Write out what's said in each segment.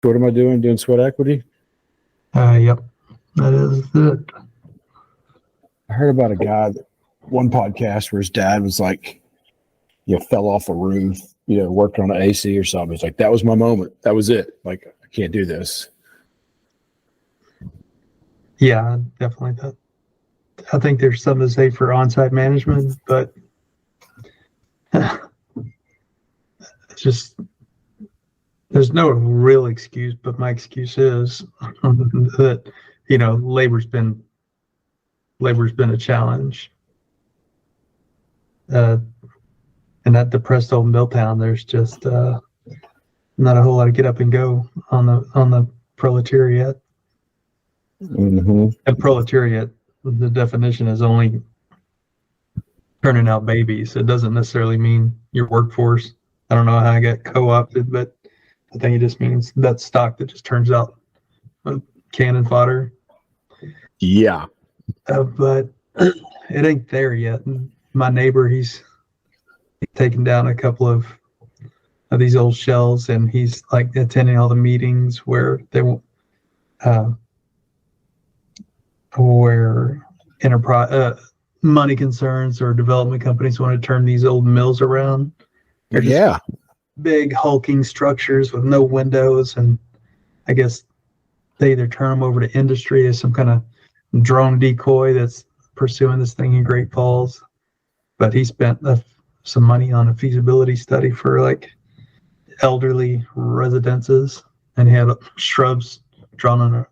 What am I doing? Doing sweat equity? Yep. That is it. I heard about a guy, one podcast where his dad was like, fell off a roof, worked on an AC or something. He's like, that was my moment. That was it. Like, I can't do this. Yeah, definitely. I think there's something to say for on-site management, but it's just, there's no real excuse, but my excuse is that, labor's been a challenge. In that depressed old mill town, there's just not a whole lot of get up and go on the proletariat. Mm-hmm. And proletariat, the definition is only turning out babies. It doesn't necessarily mean your workforce. I don't know how I got co-opted, but I think it just means that stock that just turns out cannon fodder. Yeah. But it ain't there yet. And my neighbor, he's taken down a couple of these old shells, and he's like attending all the meetings where they won't where enterprise money concerns or development companies want to turn these old mills around. They're just big hulking structures with no windows, and I guess they either turn them over to industry as some kind of drone decoy that's pursuing this thing in Great Falls. But he spent some money on a feasibility study for like elderly residences, and he had shrubs drawn on an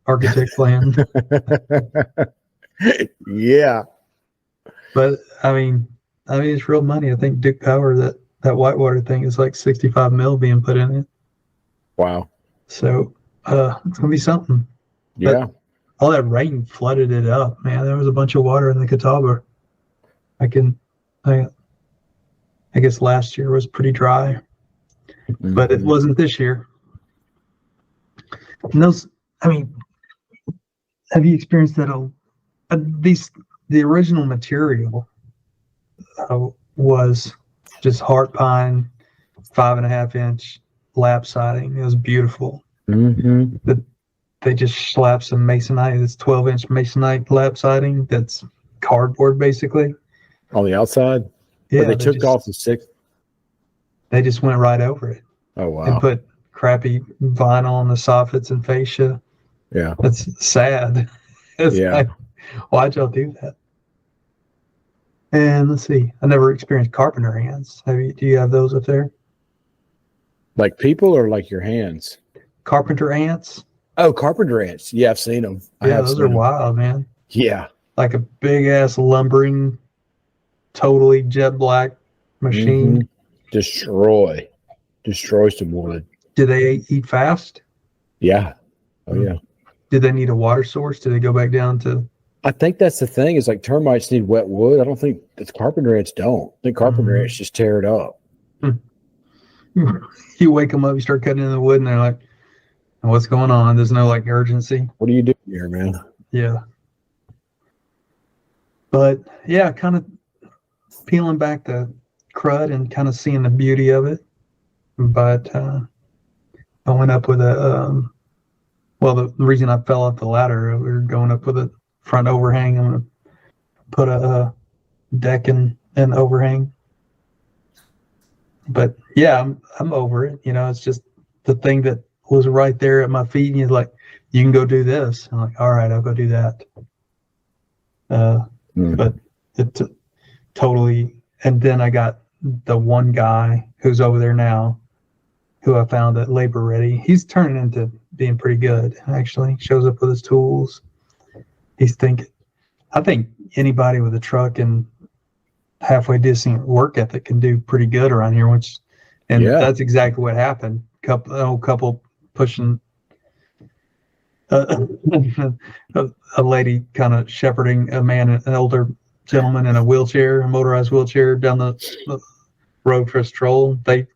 architect plan. Yeah. But I mean it's real money. I think Duke Power, that Whitewater thing is like 65 mil being put in it. Wow. So it's gonna be something. Yeah. But all that rain flooded it up, man. There was a bunch of water in the Catawba. I guess last year was pretty dry, but it wasn't this year. And have you experienced that? The original material was just heart pine, 5.5-inch lap siding. It was beautiful. Mm-hmm. But they just slapped some masonite. It's 12-inch masonite lap siding. That's cardboard basically on the outside. Yeah, but they took off the 6. They just went right over it. Oh wow! And put crappy vinyl on the soffits and fascia. Yeah, that's sad. It's like, why'd y'all do that? And let's see, I never experienced carpenter ants. Do you have those up there? Like people or like your hands? Carpenter ants. Oh, carpenter ants. Yeah, I've seen them. Yeah, those are wild, man. Yeah. Like a big ass lumbering, totally jet black machine. Mm-hmm. Destroy some wood. Do they eat fast? Yeah. Oh yeah. Did they need a water source? Did they go back down to? I think that's the thing. Is like termites need wet wood. I don't think the carpenter ants don't. I think carpenter ants just tear it up. You wake them up, you start cutting in the wood, and they're like, "What's going on?" There's no like urgency. What are you doing here, man? Yeah. But yeah, kind of peeling back the crud and kind of seeing the beauty of it. But I went up with the reason I fell off the ladder, we were going up with a front overhang. I'm going to put a deck and overhang. But yeah, I'm over it. It's just the thing that was right there at my feet. And he's like, you can go do this. I'm like, all right, I'll go do that. But it totally, and then I got the one guy who's over there now, who I found at Labor Ready. He's turning into being pretty good, actually. Shows up with his tools. I think anybody with a truck and halfway decent work ethic can do pretty good around here, that's exactly what happened. Couple pushing a lady kind of shepherding an older gentleman in a motorized wheelchair down the road for a stroll. They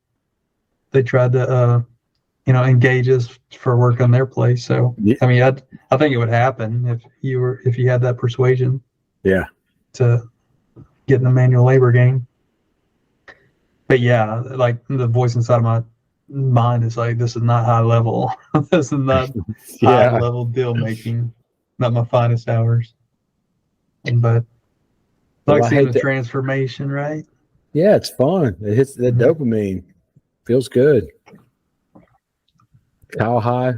tried to engage us for work on their place. So I mean, I think it would happen if you had that persuasion. Yeah. To get in the manual labor game. But yeah, like the voice inside of my mind is like, this is not high level. This is not Yeah. high level deal making. Not my finest hours. But I like Well, I seeing hate the that. transformation, right? Yeah, it's fun. It hits that dopamine. Feels good. How high?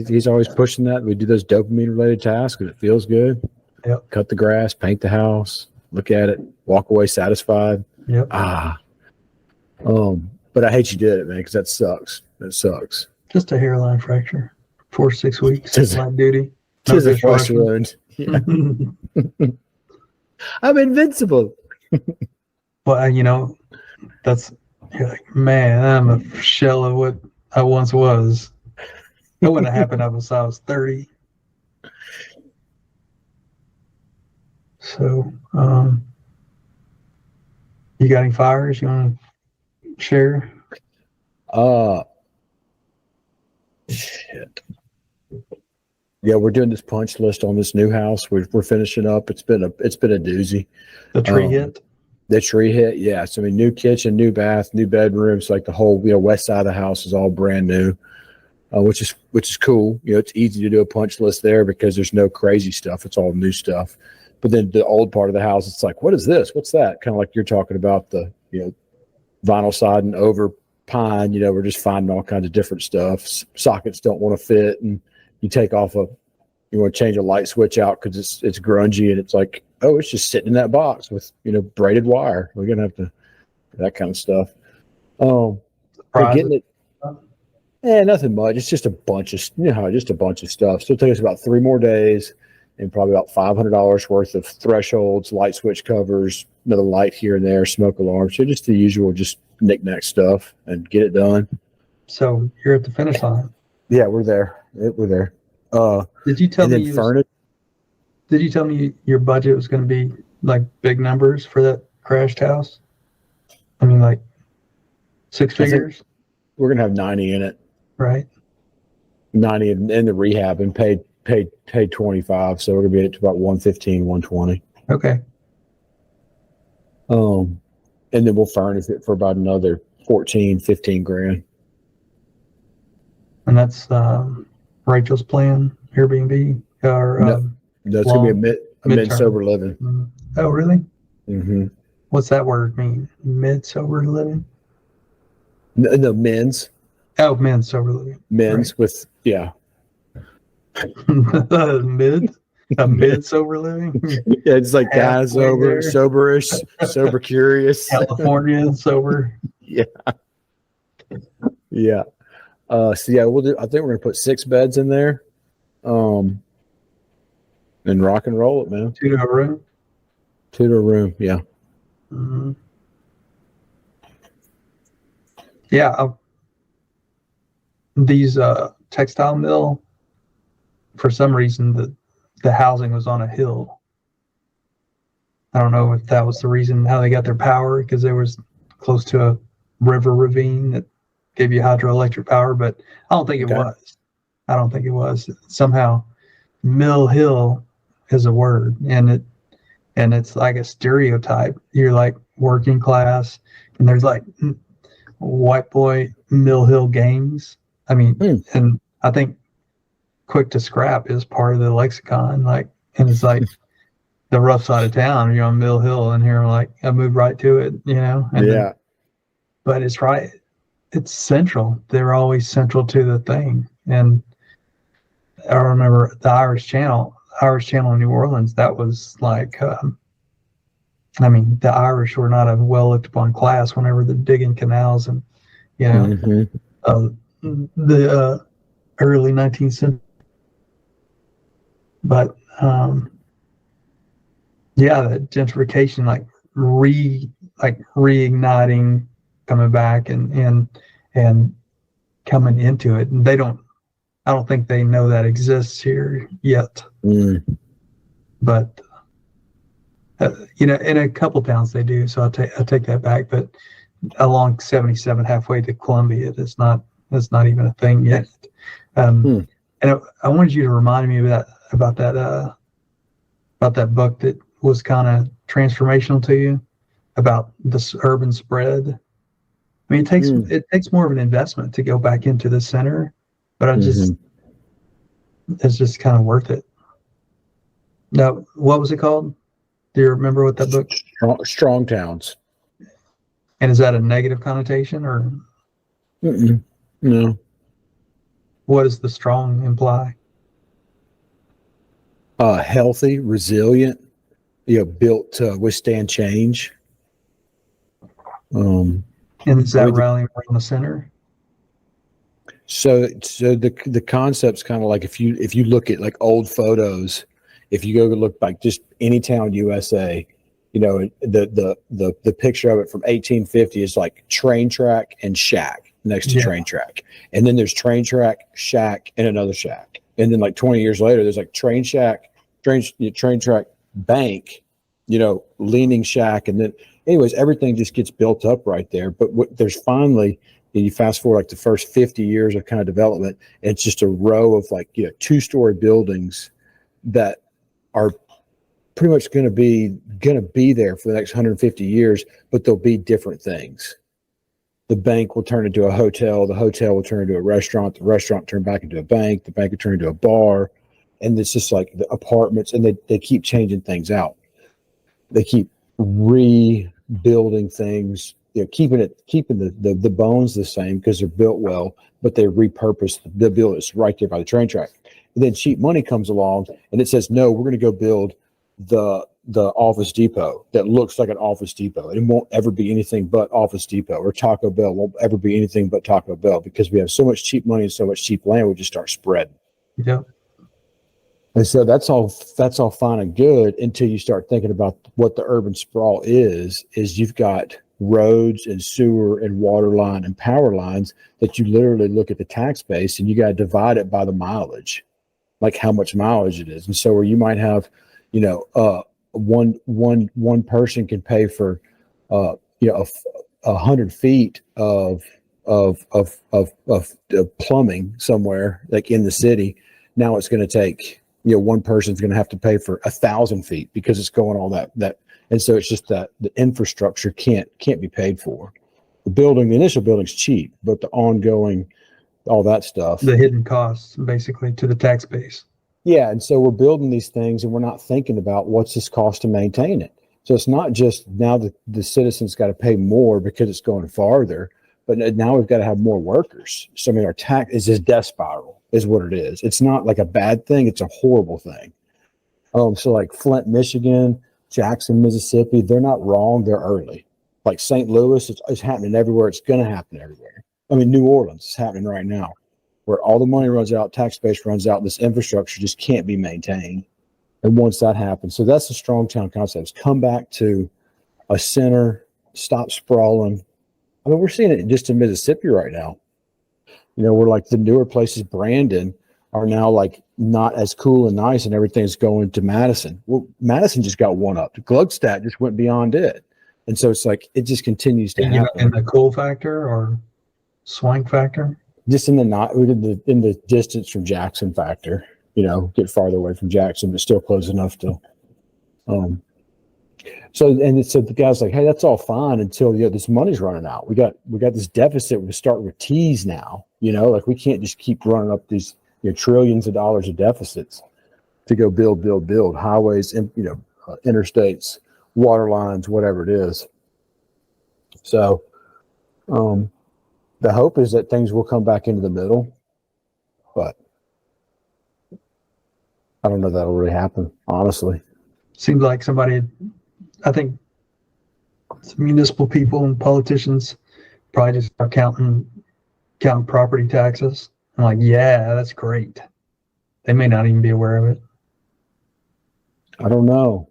He's always pushing that. We do those dopamine related tasks because it feels good. Yep. Cut the grass, paint the house, look at it, walk away satisfied. Yep. But I hate you did it, man, because that sucks. That sucks. Just a hairline fracture. 4 to 6 weeks. Tis Light duty. Tis a flesh wound. Yeah. I'm invincible. Well, that's, you're like, man, I'm a shell of what I once was. That wouldn't have happened until I was 30. So, you got any fires you want to share? Shit. Yeah, we're doing this punch list on this new house. We're finishing up. It's been a doozy. The tree hit? The tree hit, yeah. So I mean, new kitchen, new bath, new bedrooms. Like the whole west side of the house is all brand new, which is cool. It's easy to do a punch list there because there's no crazy stuff. It's all new stuff. But then the old part of the house, it's like, what is this? What's that? Kind of like you're talking about the vinyl siding over pine. We're just finding all kinds of different stuff. Sockets don't want to fit, and you take off you want to change a light switch out because it's grungy, and it's like, oh, it's just sitting in that box with braided wire. We're gonna have to that kind of stuff. We're getting it. Nothing much. It's just a bunch of just a bunch of stuff. So it'll take us about 3 more days, and probably about $500 worth of thresholds, light switch covers, another light here and there, smoke alarms. So just the usual, just knick-knack stuff, and get it done. So you're at the finish line. Yeah, we're there. We're there. Did you tell me furnace? Did you tell me your budget was going to be like big numbers for that crashed house? I mean, like 6 figures? We're going to have 90 in it. Right. 90 in the rehab, and paid 25. So we're going to be at about 115, 120. Okay. And then we'll furnish it for about another 14, 15 grand. And that's Rachel's plan, Airbnb? Or, no, it's going to be a mid-sober living. Oh, really? Mm-hmm. What's that word mean? Mid-sober living? No, men's. Oh, men's sober living. Men's, right. With, yeah. A mid sober living? Yeah, it's like guys sober, soberish, sober curious. California sober. Yeah. Yeah. So yeah, I think we're gonna put 6 beds in there. And rock and roll it, man. 2 to a room? 2 to a room, yeah. Mm-hmm. Yeah. These textile mill, for some reason, the housing was on a hill. I don't know if that was the reason how they got their power, because they was close to a river ravine that gave you hydroelectric power, but I don't think it was. I don't think it was. Somehow, Mill Hill is a word, and it's like a stereotype. You're like working class, and there's like white boy Mill Hill gangs. I mean, and I think quick to scrap is part of the lexicon, and it's like the rough side of town. You're on Mill Hill, and here, like, I moved right to it, And yeah. But it's right. It's central. They're always central to the thing. And I remember the Irish Channel in New Orleans. That was like, the Irish were not a well looked upon class whenever they're digging canals and, the early 19th century. But the gentrification, reigniting, coming back and coming into it. And I don't think they know that exists here yet. But in a couple towns they do. So I take that back. But along 77, halfway to Columbia, it's not even a thing yet. And I wanted you to remind me about that book that was kind of transformational to you, about this urban spread. I mean, it takes more of an investment to go back into the center, but it's just kind of worth it. Now, what was it called? Do you remember what that book? Strong Towns. And is that a negative connotation or? No. What does the strong imply? Healthy, resilient, built to withstand change. And is that rallying around the center? So the concept's kind of like if you look at like old photos, if you go look like just any town USA, the picture of it from 1850 is like train track and shack next to train track, and then there's train track, shack, and another shack, and then like 20 years later, there's like train shack, train track, bank, leaning shack, and then anyways, everything just gets built up right there. But there's finally. And you fast forward like the first 50 years of kind of development, and it's just a row of like 2-story buildings that are pretty much going to be there for the next 150 years, but they'll be different things. The bank will turn into a hotel, the hotel will turn into a restaurant, the restaurant turn back into a bank, the bank will turn into a bar, and it's just like the apartments, and they keep changing things out. They keep rebuilding things. Keeping the bones the same because they're built well, but they repurpose the build. It's right there by the train track. And then cheap money comes along and it says, no, we're going to go build the Office Depot that looks like an Office Depot. It won't ever be anything but Office Depot, or Taco Bell won't ever be anything but Taco Bell, because we have so much cheap money and so much cheap land. We just start spreading. Yeah. And so that's all fine and good until you start thinking about what the urban sprawl is you've got roads and sewer and water line and power lines that you literally look at the tax base and you got to divide it by the mileage, like how much mileage it is. And so where you might have, one person can pay for, 100 feet of plumbing somewhere, like in the city. Now it's going to take, one person's going to have to pay for 1,000 feet because it's going all that. And so it's just that the infrastructure can't be paid for. The initial building's cheap, but the ongoing, all that stuff. The hidden costs, basically, to the tax base. Yeah, and so we're building these things and we're not thinking about what's this cost to maintain it. So it's not just now the citizens got to pay more because it's going farther, but now we've got to have more workers. So I mean, our tax is this death spiral is what it is. It's not like a bad thing, it's a horrible thing. So like Flint, Michigan, Jackson, Mississippi, they're not wrong. They're early. Like St. Louis, it's happening everywhere. It's going to happen everywhere. I mean, New Orleans is happening right now, where all the money runs out, tax base runs out, this infrastructure just can't be maintained. And once that happens, so that's the strong town concept. Come back to a center, stop sprawling. I mean, we're seeing it just in Mississippi right now. We're like the newer places, Brandon, are now like not as cool and nice, and everything's going to Madison. Well, Madison just got one up. Gluckstadt just went beyond it. And so it's like, it just continues to happen. In the cool factor or swank factor? Just in the distance from Jackson factor, get farther away from Jackson, but still close enough to, so the guy's like, hey, that's all fine until, this money's running out. We got this deficit. We're starting with T's now, like we can't just keep running up these, trillions of dollars of deficits to go build highways and, interstates, water lines, whatever it is. So, the hope is that things will come back into the middle, but I don't know if that'll really happen, honestly. Seems like I think some municipal people and politicians probably just start counting property taxes. I'm like, yeah, that's great. They may not even be aware of it. I don't know.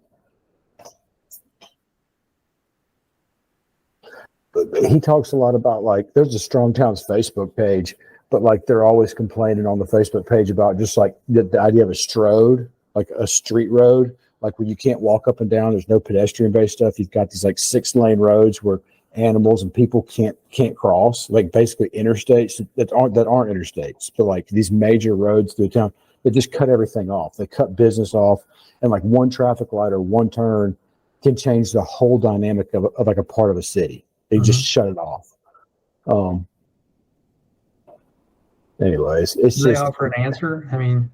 But he talks a lot about, like, there's a Strong Towns Facebook page, but like they're always complaining on the Facebook page about just like the idea of a strode, like a street road, like where you can't walk up and down. There's no pedestrian based stuff. You've got these like 6-lane roads where animals and people can't cross, like basically interstates that aren't interstates, but like these major roads through town. They just cut everything off. They cut business off, and like one traffic light or one turn can change the whole dynamic of like a part of a city. They just shut it off. Um, anyways, it's Do they just offer an answer? I mean,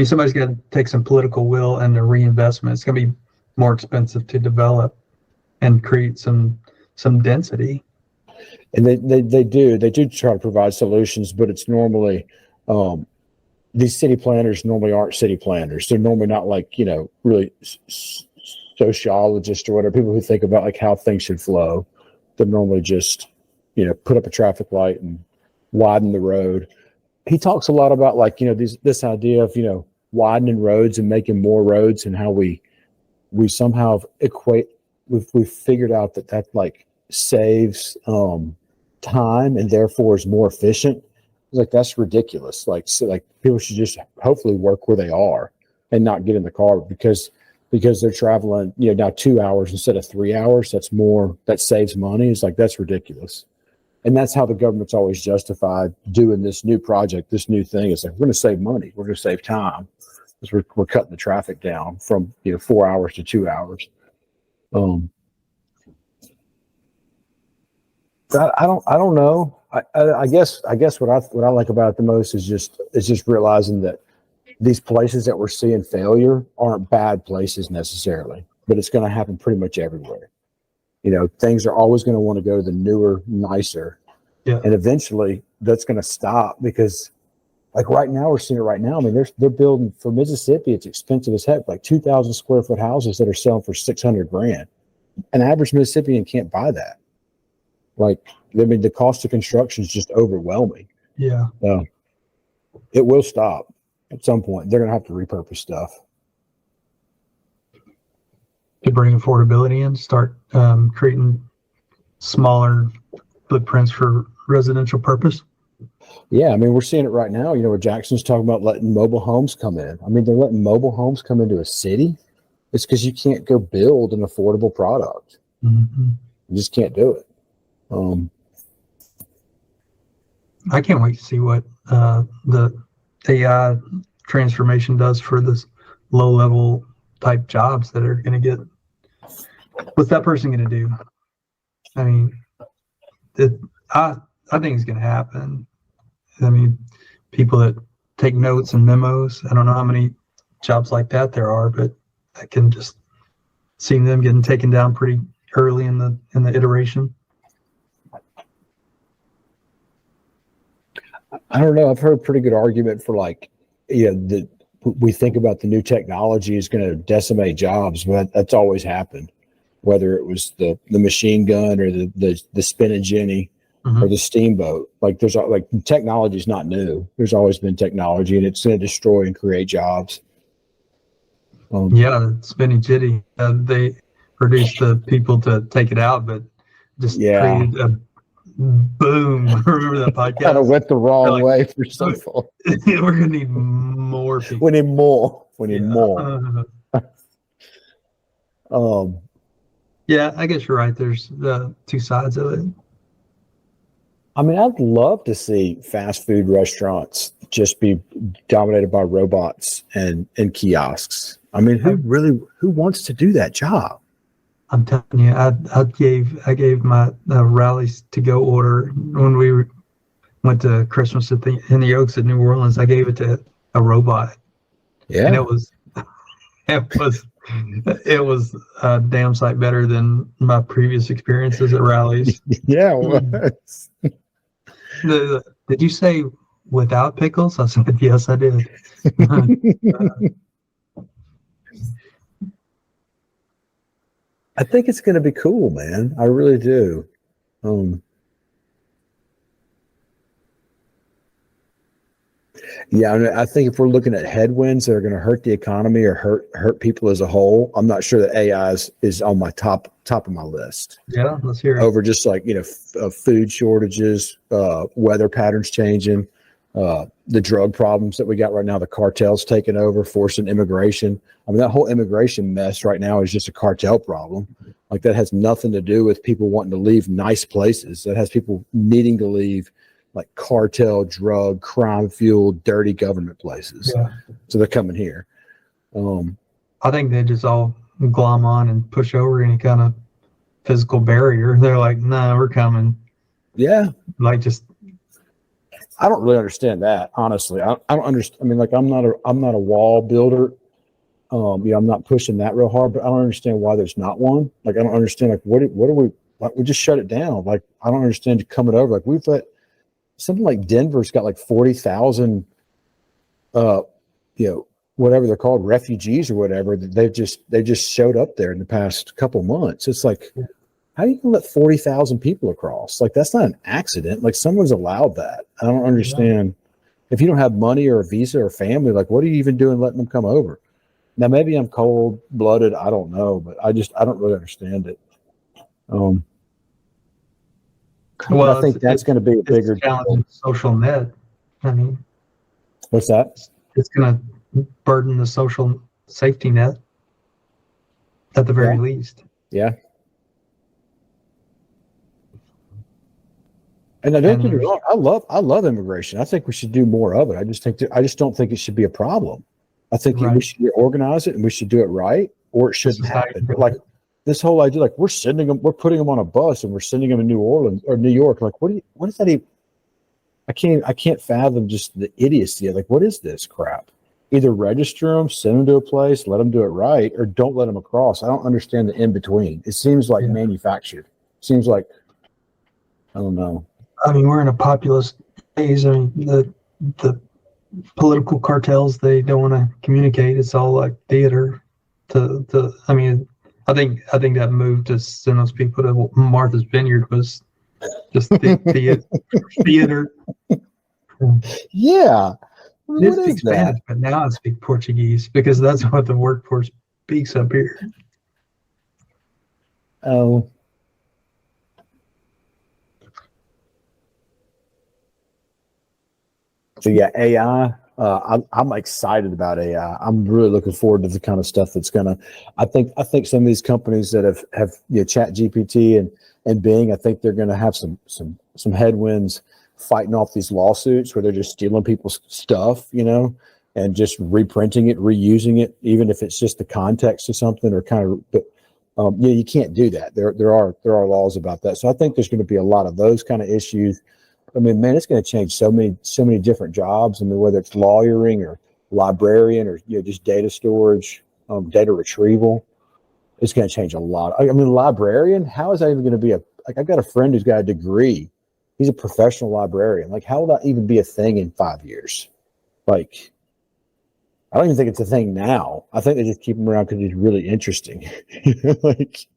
somebody's got to take some political will and the reinvestment. It's going to be more expensive to develop and create some density. and they do try to provide solutions, but it's normally these city planners normally aren't city planners. They're normally not like, really sociologists or whatever, people who think about like how things should flow. They're normally just, put up a traffic light and widen the road. He talks a lot about like, this idea of, widening roads and making more roads, and how we somehow we've figured out that like saves time and therefore is more efficient. Like, that's ridiculous. Like, so, like, people should just hopefully work where they are and not get in the car because they're traveling, now 2 hours instead of 3 hours. That saves money. It's like, that's ridiculous. And that's how the government's always justified doing this new project, this new thing. It's like, we're going to save money. We're going to save time because we're cutting the traffic down from, 4 hours to 2 hours. I don't know. I guess what I like about it the most is just realizing that these places that we're seeing failure aren't bad places necessarily, but it's going to happen pretty much everywhere. Things are always going to want to go to the newer, nicer, and eventually that's going to stop because, like, right now we're seeing it right now. I mean, they're building for Mississippi. It's expensive as heck, like 2,000 square foot houses that are selling for $600,000. An average Mississippian can't buy that. Like, I mean, the cost of construction is just overwhelming. Yeah. It will stop at some point. They're going to have to repurpose stuff. To bring affordability in, start creating smaller footprints for residential purpose. Yeah, I mean, we're seeing it right now. Where Jackson's talking about letting mobile homes come in. I mean, they're letting mobile homes come into a city. It's because you can't go build an affordable product. Mm-hmm. You just can't do it. I can't wait to see what the AI transformation does for this low-level type jobs that are going to get. What's that person going to do? I mean, I think it's going to happen. I mean, people that take notes and memos. I don't know how many jobs like that there are, but I can just see them getting taken down pretty early in the iteration. I don't know. I've heard a pretty good argument for, like, we think about the new technology is going to decimate jobs, but that's always happened. Whether it was the machine gun or the spinning jenny, mm-hmm. or the steamboat, like technology is not new. There's always been technology, and it's going to destroy and create jobs. The spinning jenny, they produced the people to take it out, but just created a boom. Remember that podcast? Kind of went the wrong way for some folks. We're gonna need more people. We need more. Yeah, I guess you're right. There's the two sides of it. I mean, I'd love to see fast food restaurants just be dominated by robots and kiosks. I mean, who wants to do that job? I'm telling you, I gave my Rallies to go order when we went to Christmas in the Oaks at New Orleans. I gave it to a robot. Yeah, and it was a damn sight better than my previous experiences at Rallies. Yeah, it was. Did you say without pickles? I said yes, I did. I think it's going to be cool, man. I really do. I think if we're looking at headwinds that are going to hurt the economy or hurt people as a whole, I'm not sure that AI is on my top of my list. Yeah, let's hear it. Over just like, food shortages, weather patterns changing, the drug problems that we got right now, the cartels taking over, forcing immigration. I mean, that whole immigration mess right now is just a cartel problem. Like, that has nothing to do with people wanting to leave nice places. That has people needing to leave, like, cartel, drug, crime-fueled, dirty government places. Yeah. So they're coming here. I think they just all glom on and push over any kind of physical barrier. They're like, no, we're coming. Yeah. Like just I don't really understand that, honestly. I don't understand. I mean, like I'm not a wall builder. I'm not pushing that real hard, but I don't understand why there's not one. Like, I don't understand, like, what are we, like, we just shut it down. Like, I don't understand coming over. Like, we've let something like Denver's got like 40,000, whatever they're called, refugees or whatever. They just showed up there in the past couple months. It's like, how are you gonna let 40,000 people across? Like, that's not an accident. Like, someone's allowed that. I don't understand. If you don't have money or a visa or family, like, what are you even doing letting them come over? Now, maybe I'm cold blooded. I don't know, but I don't really understand it. well, I think that's going to be a bigger challenge. Social net. I mean, what's that? It's going to burden the social safety net at the very least. Yeah. And I don't get me wrong. I love immigration. I think we should do more of it. I just don't think it should be a problem. I think we should organize it and we should do it right, or it shouldn't happen. But like this whole idea, like we're putting them on a bus and we're sending them to New Orleans or New York. Like, what is that even? I can't fathom just the idiocy. Like, what is this crap? Either register them, send them to a place, let them do it right, or don't let them across. I don't understand the in between. It seems like manufactured. It seems like, I don't know. I mean, we're in a populist phase. I mean, the political cartels, they don't want to communicate. It's all like theater. I mean, I think that move to send those people to Martha's Vineyard was just theater. Yeah. I did speak Spanish, but now I speak Portuguese because that's what the workforce speaks up here. Oh. So yeah, AI. I'm excited about AI. I'm really looking forward to the kind of stuff that's gonna. I think some of these companies that have Chat GPT and Bing. I think they're gonna have some headwinds fighting off these lawsuits where they're just stealing people's stuff, and just reprinting it, reusing it, even if it's just the context of something or kind of. But you can't do that. There are laws about that. So I think there's going to be a lot of those kind of issues. I mean, man, it's going to change so many different jobs. I mean, whether it's lawyering or librarian or just data storage, data retrieval, it's going to change a lot. I mean, librarian, how is that even going to be I've got a friend who's got a degree. He's a professional librarian. Like, how will that even be a thing in 5 years? Like, I don't even think it's a thing now. I think they just keep him around because he's really interesting. Like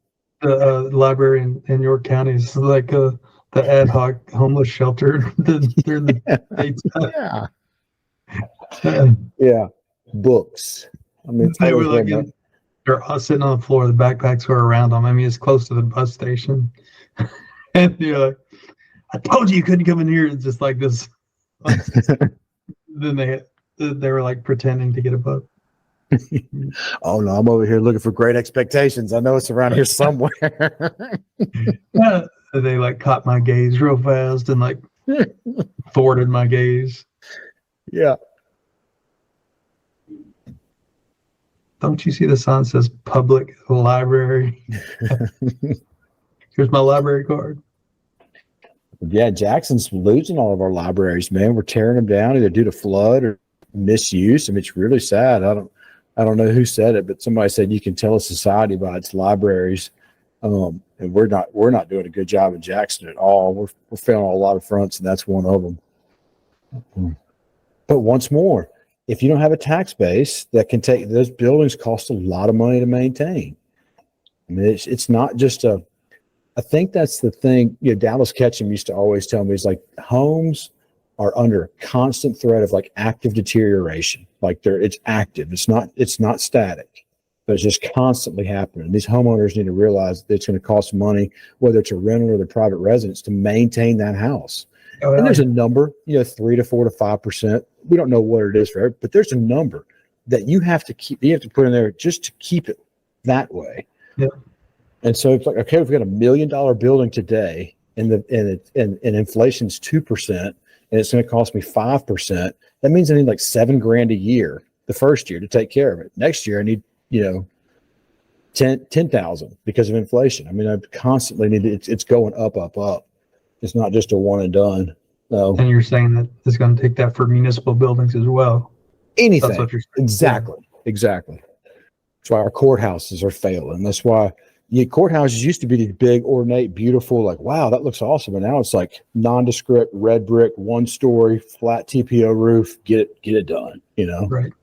the library in York County is like the ad hoc homeless shelter. Yeah, books. I mean, they were like they're sitting on the floor. The backpacks were around them. I mean, it's close to the bus station, and you're like, "I told you couldn't come in here." It's just like this. Then they were like pretending to get a book. Oh no, I'm over here looking for Great Expectations. I know it's around here somewhere. They like caught my gaze real fast and like thwarted my gaze. Yeah. Don't you see the sign says public library? Here's my library card. Yeah, Jackson's losing all of our libraries, man. We're tearing them down either due to flood or misuse. I mean, it's really sad. I don't know who said it, but somebody said you can tell a society by its libraries. And we're not doing a good job in Jackson at all. We're failing on a lot of fronts, and that's one of them. But once more, if you don't have a tax base that can take those buildings, cost a lot of money to maintain. I mean, it's not just I think that's the thing. Dallas Ketchum used to always tell me, is like homes are under constant threat of like active deterioration. Like it's active. It's not static, but it's just constantly happening. These homeowners need to realize that it's going to cost money, whether it's a rental or their private residence, to maintain that house. And there's a number, 3 to 4 to 5%. We don't know what it is for every, but there's a number that you have to keep. You have to put in there just to keep it that way. Yeah. And so it's like, okay, we've got $1 million building today, and inflation's 2%, and it's going to cost me 5%. That means I need like $7,000 a year the first year to take care of it. Next year I need, 10,000 because of inflation. I mean, I constantly need it's going up. It's not just a one and done. No. And you're saying that it's going to take that for municipal buildings as well. Anything. That's what you're saying. Exactly. Yeah. Exactly. That's why our courthouses are failing. That's why courthouses used to be these big, ornate, beautiful, like, wow, that looks awesome. And now it's like nondescript, red brick, 1-story, flat TPO roof. Get it done, you know? Right.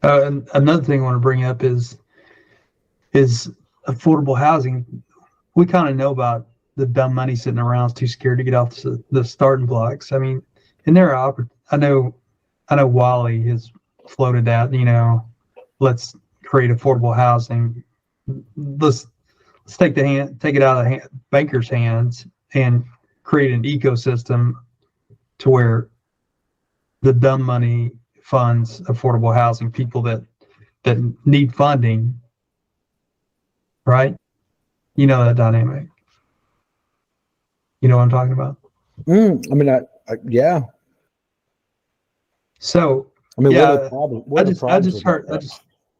And another thing I want to bring up is affordable housing. We kind of know about the dumb money sitting around, too scared to get off the starting blocks. I mean, and I know Wally has floated out, let's create affordable housing. Let's take it out of bankers' hands and create an ecosystem to where the dumb money funds affordable housing, people that need funding, right? You know that dynamic. You know what I'm talking about? I mean, yeah. So, I mean, yeah, what are the I just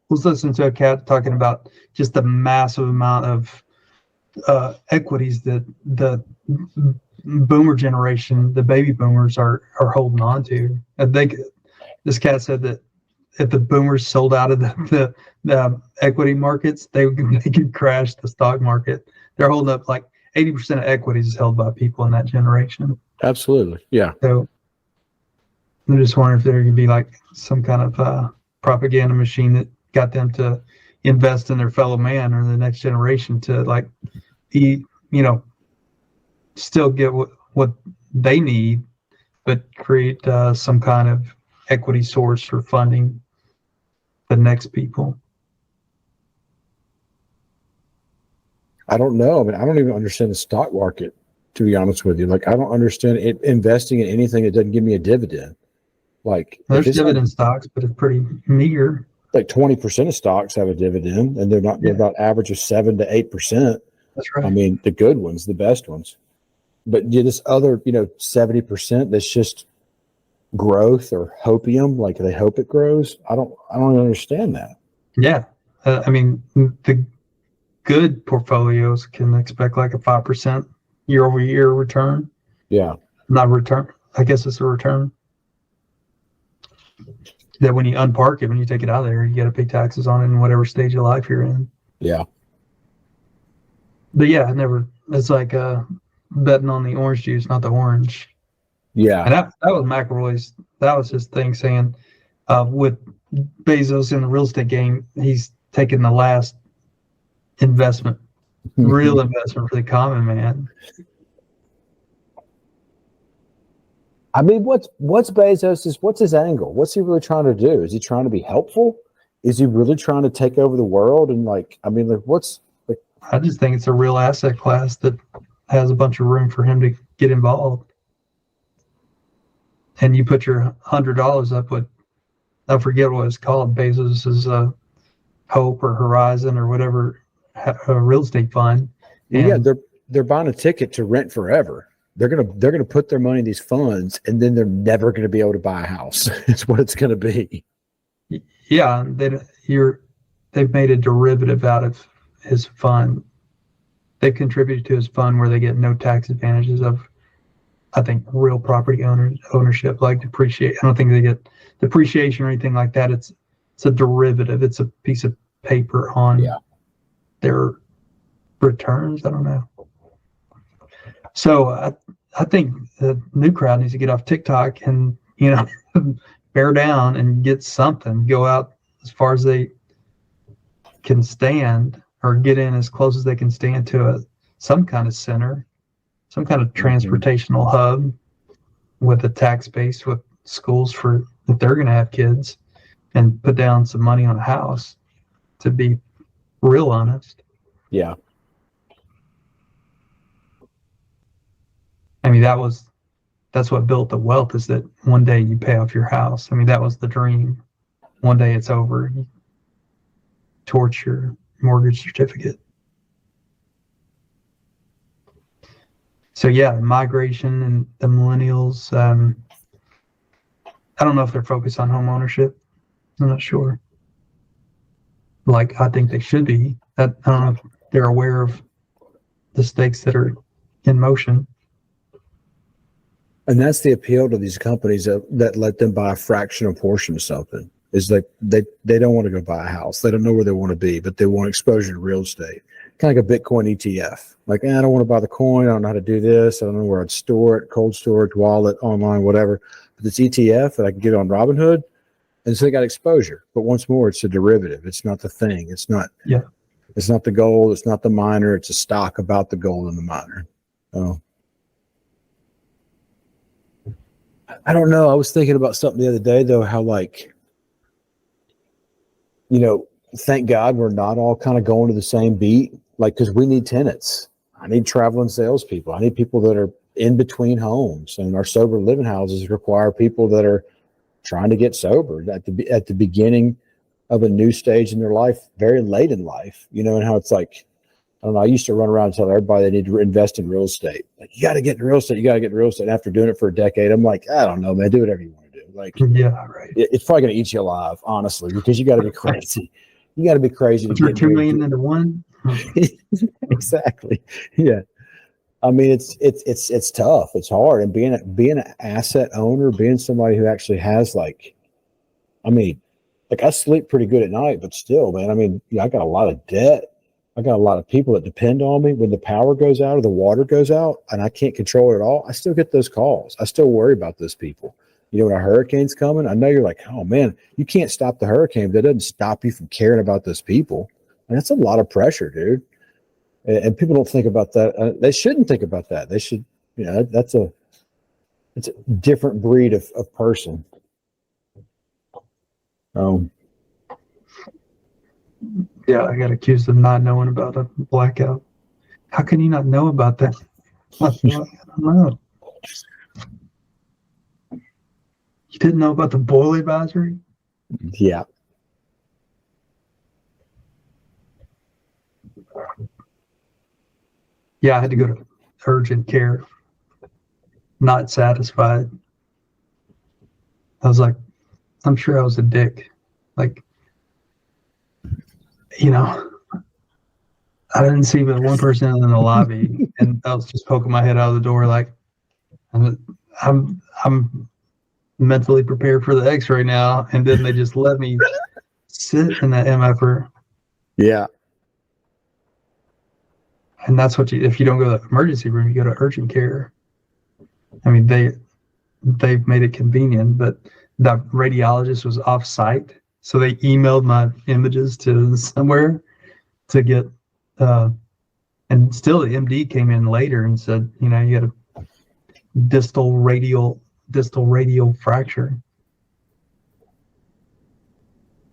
was listening to a cat talking about just the massive amount of equities that the boomer generation, the baby boomers, are holding on to. This cat said that if the boomers sold out of the equity markets, they could crash the stock market. They're holding up like 80% of equities is held by people in that generation. Absolutely. Yeah. So I'm just wondering if there could be like some kind of propaganda machine that got them to invest in their fellow man or the next generation to like still get what they need, but create some kind of equity source for funding the next people. I don't know. I mean, I don't even understand the stock market, to be honest with you. Like, I don't understand investing in anything that doesn't give me a dividend. Like, there's dividend stocks, but it's pretty meager. Like 20% of stocks have a dividend, and they're about average of 7 to 8%. That's right. I mean, the good ones, the best ones. But this other, 70% that's just growth or hopium, like they hope it grows. I don't understand that. Yeah. I mean, the good portfolios can expect like a 5% year-over-year return. Yeah. Not return. I guess it's a return. That when you unpark it, when you take it out of there, you got to pay taxes on it in whatever stage of life you're in. Yeah. But yeah, it's like betting on the orange juice, not the orange. Yeah. And that was McElroy's, that was his thing saying with Bezos in the real estate game, he's taking the last investment, real investment for the common man. I mean, what's his angle? What's he really trying to do? Is he trying to be helpful? Is he really trying to take over the world? And I just think it's a real asset class that has a bunch of room for him to get involved. And you put your $100 up with, I forget what it's called, Bezos's Hope or Horizon or whatever, a real estate fund. And yeah, they're buying a ticket to rent forever. They're gonna put their money in these funds, and then they're never gonna be able to buy a house. It's what it's gonna be. Yeah, they've made a derivative out of his fund. They contributed to his fund where they get no tax advantages of, I think, real property ownership, like depreciate. I don't think they get depreciation or anything like that. It's a derivative. It's a piece of paper on their returns. I don't know. So I think the new crowd needs to get off TikTok and, bear down and get something, go out as far as they can stand or get in as close as they can stand to some kind of center, some kind of transportational hub with a tax base, with schools for if they're going to have kids, and put down some money on a house, to be real honest. Yeah. I mean, that's what built the wealth, is that one day you pay off your house. I mean, that was the dream. One day it's over. You torch your mortgage certificate. So yeah, migration and the millennials, I don't know if they're focused on home ownership. I'm not sure. Like, I think they should be. I don't know if they're aware of the stakes that are in motion. And that's the appeal to these companies that let them buy a fractional portion of something. Is that they don't want to go buy a house. They don't know where they want to be, but they want exposure to real estate. Kind of like a Bitcoin ETF. Like, I don't want to buy the coin. I don't know how to do this. I don't know where I'd store it, cold storage, wallet, online, whatever. But this ETF that I can get on Robinhood, and so they got exposure. But once more, it's a derivative. It's not the thing. It's not the gold. It's not the miner. It's a stock about the gold and the miner. So I don't know. I was thinking about something the other day, though, how, like, thank God we're not all kind of going to the same beat. Like, because we need tenants. I need traveling salespeople. I need people that are in between homes. And our sober living houses require people that are trying to get sober at the beginning of a new stage in their life, very late in life. And how it's like, I don't know. I used to run around and tell everybody they need to invest in real estate. Like, you got to get in real estate. You got to get in real estate. And after doing it for a decade, I'm like, I don't know, man. Do whatever you want to do. Like, yeah, right. It's probably going to eat you alive, honestly, because you got to be crazy. You got to be crazy to get 2 million into into one. Exactly. Yeah. I mean, it's tough. It's hard. And being an asset owner, being somebody who actually has, like, I mean, like, I sleep pretty good at night, but still, man, I mean, I got a lot of debt. I got a lot of people that depend on me. When the power goes out or the water goes out and I can't control it at all, I still get those calls. I still worry about those people. When a hurricane's coming, I know you're like, oh man, you can't stop the hurricane, but that doesn't stop you from caring about those people. And that's a lot of pressure, dude. And people don't think about that. They shouldn't think about that. They should, it's a different breed of person. Yeah, I got accused of not knowing about a blackout. How can you not know about that? I don't know. You didn't know about the boil advisory? Yeah. Yeah, I had to go to urgent care. Not satisfied. I was like, I'm sure I was a dick. Like, I didn't see but one person in the lobby, and I was just poking my head out of the door, like, I'm mentally prepared for the X-ray now, and then they just let me sit in that MFR. Yeah. And that's what if you don't go to the emergency room, you go to urgent care. I mean, they've made it convenient, but the radiologist was off-site, so they emailed my images to somewhere to get, and still the MD came in later and said, you had a distal radial fracture.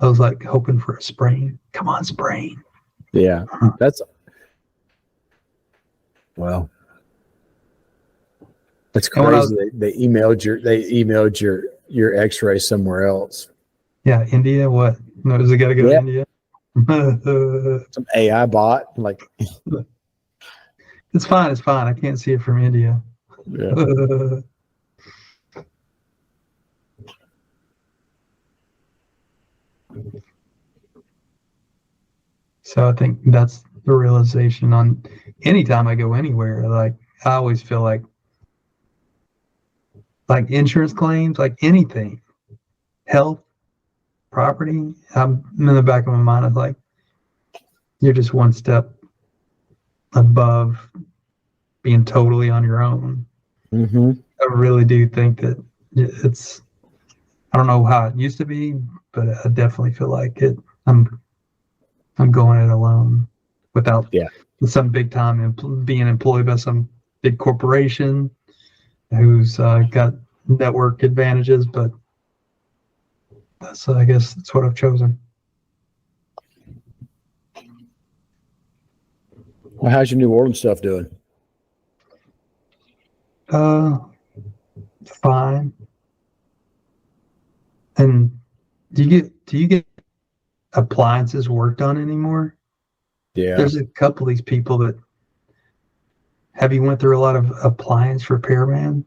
I was like hoping for a sprain. Come on, sprain. Yeah, well, that's crazy. They emailed your X-ray somewhere else. Yeah, India. What? No, does it got to go to India? Some AI bot, like. It's fine. I can't see it from India. Yeah. So I think that's the realization on anytime I go anywhere. Like, I always feel like insurance claims, like anything, health, property, I'm in the back of my mind, it's like, you're just one step above being totally on your own. Mm-hmm. I really do think that it's, I don't know how it used to be, but I definitely feel like it. I'm going it alone without some big time being employed by some big corporation who's got network advantages, but I guess that's what I've chosen. Well, how's your New Orleans stuff doing? Fine. And do you get appliances worked on anymore? Yeah. There's a couple of these people that have you went through a lot of appliance repairman?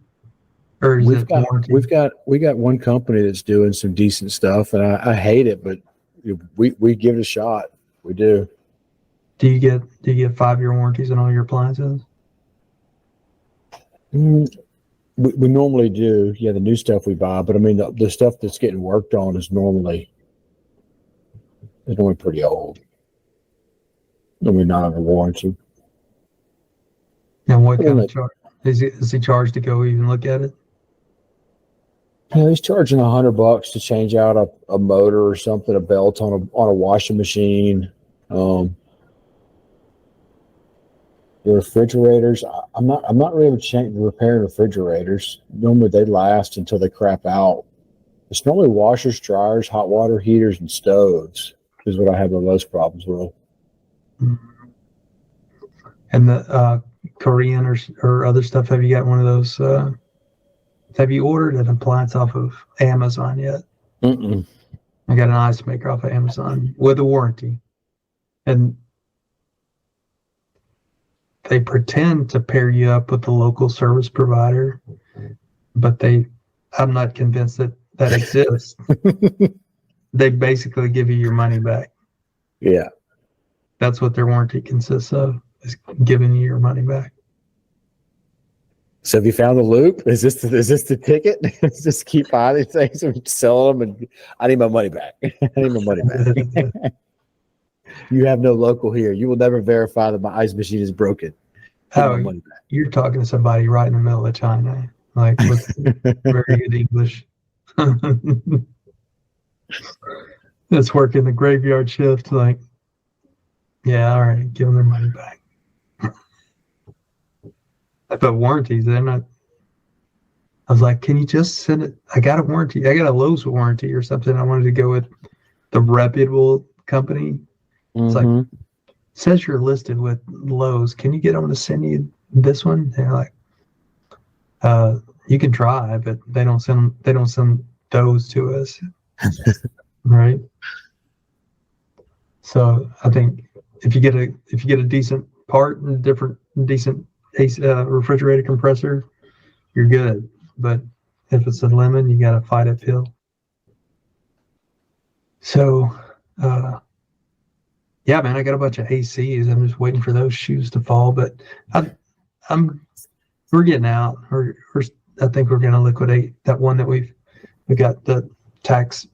Or is it warranty? We got one company that's doing some decent stuff, and I hate it, but we give it a shot. We do. Do you get 5-year warranties on all your appliances? Mm, we normally do. Yeah, the new stuff we buy, but I mean the stuff that's getting worked on is normally pretty old. Normally not under warranty. And what kind of charge is he charged to go even look at it? Yeah, he's charging $100 to change out a motor or something, a belt on a washing machine. The refrigerators, I'm not really repairing refrigerators. Normally they last until they crap out. It's normally washers, dryers, hot water heaters, and stoves is what I have the most problems with. And the Korean or other stuff, have you got one of those? Have you ordered an appliance off of Amazon yet? Mm-mm. I got an ice maker off of Amazon with a warranty. And they pretend to pair you up with the local service provider, but I'm not convinced that exists. They basically give you your money back. Yeah. That's what their warranty consists of, is giving you your money back. So have you found the loop? Is this the ticket? Just keep buying these things and selling them, and I need my money back. I need my money back. You have no local here. You will never verify that my ice machine is broken. Oh, money back. You're talking to somebody right in the middle of China, like with very good English. That's working the graveyard shift. Like, yeah, all right, give them their money back. But warranties, they're not. I was like, can you just send it? I got a warranty. I got a Lowe's warranty or something. I wanted to go with the reputable company. It's like, it says you're listed with Lowe's. Can you get them to send you this one? They're like, you can try, but they don't send those to us. Right. So I think if you get a decent part and decent refrigerator compressor, you're good. But if it's a lemon, you got to fight uphill. So, yeah, man, I got a bunch of ACs. I'm just waiting for those shoes to fall. But we're getting out. I think we're going to liquidate that one that we got the tax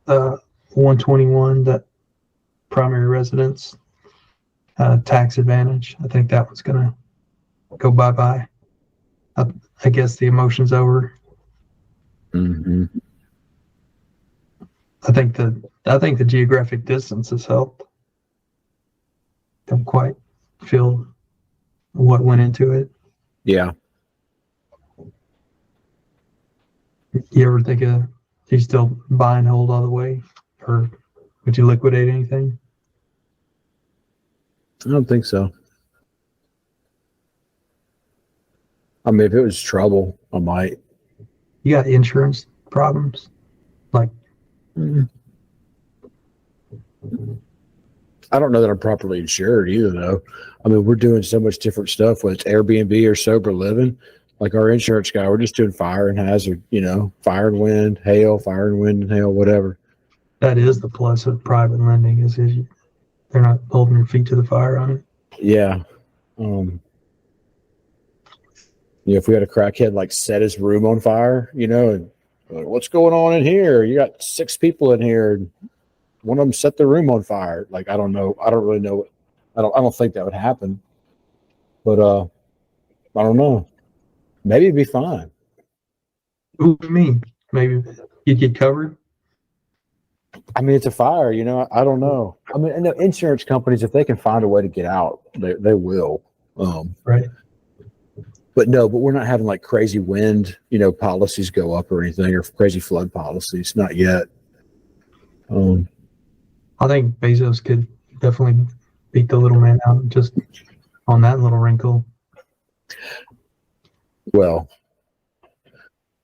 121, that primary residence tax advantage. I think that one's going to go bye-bye. I guess the emotion's over. Mm-hmm. I think the geographic distance has helped. Don't quite feel what went into it. Yeah. You ever think do you still buy and hold all the way, or would you liquidate anything? I don't think so. I mean, if it was trouble, I might. You got insurance problems? Like, I don't know that I'm properly insured either, though. I mean, we're doing so much different stuff, whether it's Airbnb or sober living. Like our insurance guy, we're just doing fire and hazard, fire and wind, hail, fire and wind and hail, whatever. That is the plus of private lending, is they're not holding your feet to the fire on it. Yeah. If we had a crackhead like set his room on fire, and what's going on in here? You got 6 people in here. One of them set the room on fire. Like, I don't know. I don't really know. I don't think that would happen. But I don't know. Maybe it'd be fine. What do you mean? Maybe you'd get covered? I mean, it's a fire, I don't know. I mean, no, insurance companies, if they can find a way to get out, they will. Right. But we're not having like crazy wind, policies go up or anything, or crazy flood policies. Not yet. I think Bezos could definitely beat the little man out just on that little wrinkle. Well,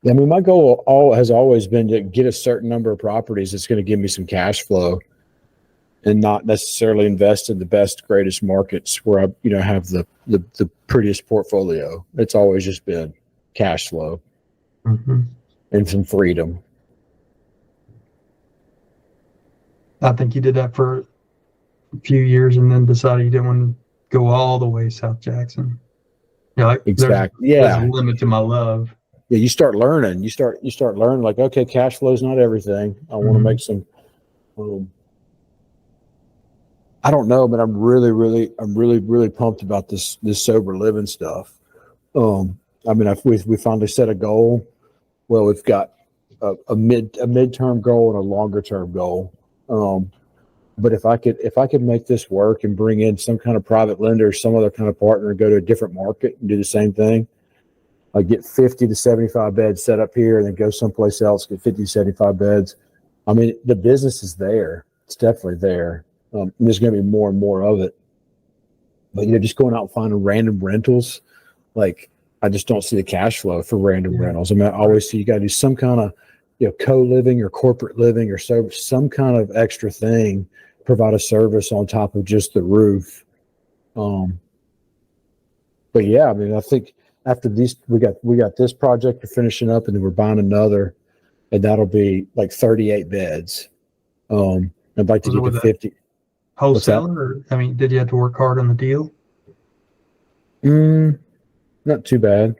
I mean, my goal has always been to get a certain number of properties that's going to give me some cash flow, and not necessarily invest in the best, greatest markets where I, have the prettiest portfolio. It's always just been cash flow and some freedom. I think you did that for a few years and then decided you didn't want to go all the way South Jackson. You're like, Exactly. there's a Yeah. limit to my love. Yeah. You start learning. You start learning like, okay, cash flow is not everything. I want to Mhm. make some. I don't know, but I'm really pumped about this sober living stuff. I mean, we finally set a goal. Well, we've got a midterm goal and a longer term goal. But if I could make this work and bring in some kind of private lender, or some other kind of partner, and go to a different market and do the same thing, like get 50 to 75 beds set up here, and then go someplace else, get 50 to 75 beds. I mean, the business is there. It's definitely there. There's going to be more and more of it. But just going out and finding random rentals, like I just don't see the cash flow for random rentals. I mean, I always see you got to do some kind of co-living or corporate living or some kind of extra thing, provide a service on top of just the roof. But yeah, I mean, I think after these, we got this project we're finishing up, and then we're buying another, and that'll be like 38 beds. I'd like to get to 50. Wholesaler, or I mean, did you have to work hard on the deal? Not too bad.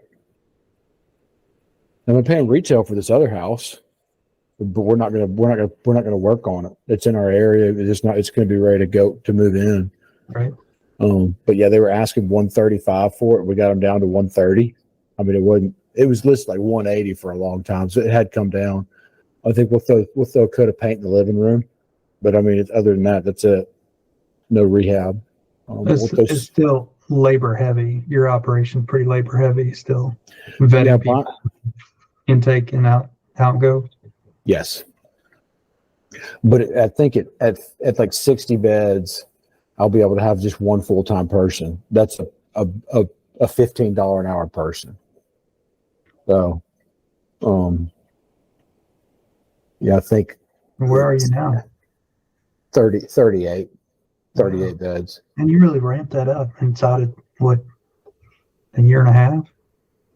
And I'm paying retail for this other house, but we're not gonna work on it. It's in our area. It's going to be ready to go to move in. Right. But yeah, they were asking 135 for it. We got them down to 130. I mean, it was listed like 180 for a long time, so it had come down. I think we'll throw a coat of paint in the living room, but I mean, other than that, that's it. No rehab. It's still labor heavy. Your operation pretty labor heavy still. Vetting people, intake and out go. Yes, but I think at like 60 beds, I'll be able to have just one full-time person. That's a $15 an hour person. So, yeah, I think. Where are you now? 38 beds. And you really ramped that up inside of what, a year and a half?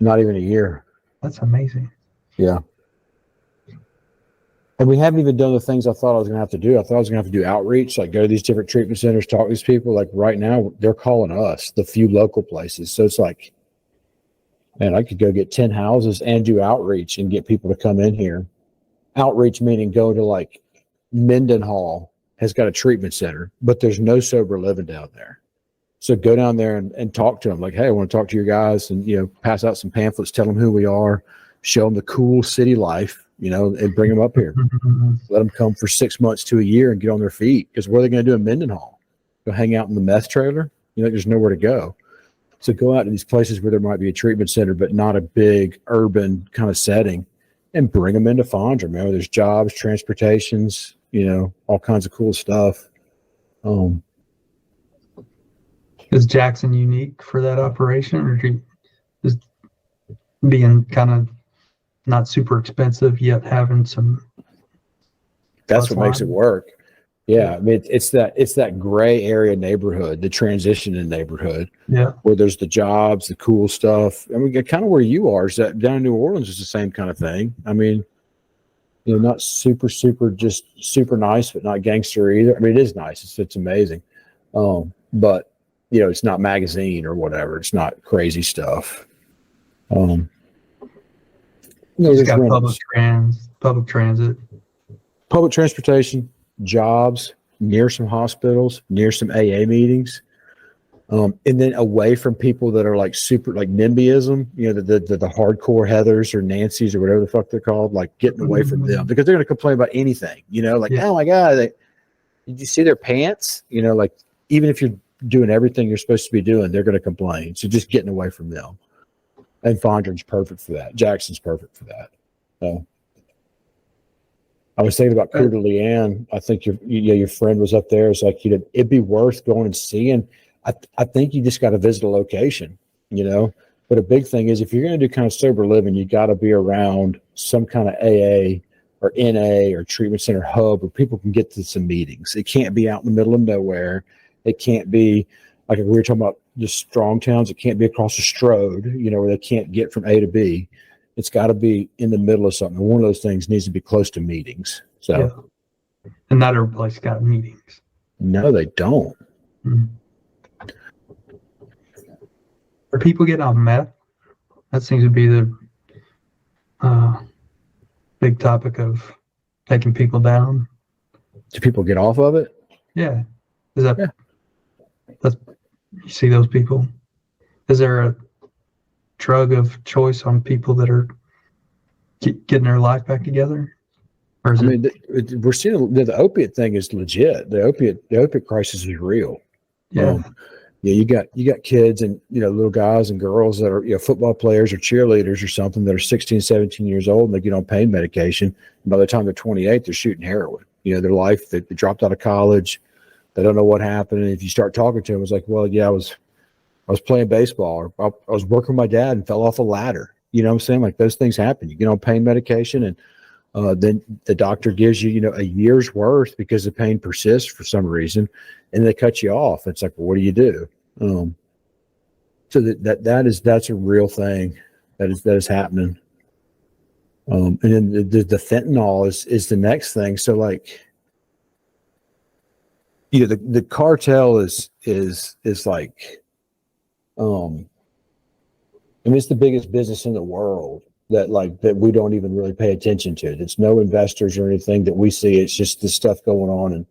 Not even a year. That's amazing. Yeah. And we haven't even done the things I thought I was going to have to do. I thought I was going to have to do outreach, like go to these different treatment centers, talk to these people. Like right now, they're calling us, the few local places. So it's like, man, I could go get 10 houses and do outreach and get people to come in here. Outreach meaning go to like Mendenhall has got a treatment center, but there's no sober living down there. So go down there and talk to them. Like, hey, I want to talk to your guys, and pass out some pamphlets, tell them who we are, show them the cool city life, and bring them up here. Let them come for 6 months to a year and get on their feet. Because what are they going to do in Mendenhall? Go hang out in the meth trailer? There's nowhere to go. So go out to these places where there might be a treatment center, but not a big urban kind of setting, and bring them into Fondren. There's jobs, transportations, all kinds of cool stuff. Is Jackson unique for that operation, or just being kind of not super expensive yet having some? That's what makes it work. Yeah, I mean, it's that gray area neighborhood, the transition neighborhood. Yeah, where there's the jobs, the cool stuff. I mean, kind of where you are is that down in New Orleans is the same kind of thing. I mean, not super just super nice, but not gangster either. I mean, it is nice. It's amazing. But it's not magazine or whatever. It's not crazy stuff. There's got public transit, public transportation, jobs, near some hospitals, near some AA meetings. And then away from people that are like super, like NIMBYism, the hardcore Heathers or Nancys or whatever the fuck they're called, like getting away from them, because they're going to complain about anything, oh my God, did you see their pants? Like even if you're doing everything you're supposed to be doing, they're going to complain. So just getting away from them. And Fondren's perfect for that. Jackson's perfect for that. So I was thinking about Coeur d'Alene. I think your friend was up there. It's like, it'd be worth going and seeing. I think you just got to visit a location, but a big thing is if you're going to do kind of sober living, you got to be around some kind of AA or NA or treatment center hub where people can get to some meetings. It can't be out in the middle of nowhere. It can't be like we were talking about just strong towns. It can't be across the Strode, where they can't get from A to B. It's got to be in the middle of something. One of those things needs to be close to meetings. So, yeah. And not every place got meetings. No, they don't. Mm-hmm. Are people getting on meth? That seems to be the big topic of taking people down. Do people get off of it? Yeah. Is that? Yeah. That's, you see those people? Is there a drug of choice on people that are getting their life back together? Or is we're seeing the opiate thing is legit. The opiate crisis is real. Yeah. You got kids and little guys and girls that are football players or cheerleaders or something that are 16, 17 years old and they get on pain medication. And by the time they're 28, they're shooting heroin. Their life, they dropped out of college. They don't know what happened. And if you start talking to them, it's like, well, yeah, I was playing baseball, or I was working with my dad and fell off a ladder. You know what I'm saying? Like those things happen. You get on pain medication and then the doctor gives you, a year's worth because the pain persists for some reason, and they cut you off. It's like, well, what do you do? So that's a real thing that is happening. And then the fentanyl is the next thing. So like, the cartel is like, it's the biggest business in the world that we don't even really pay attention to. It's no investors or anything that we see. It's just the stuff going on. And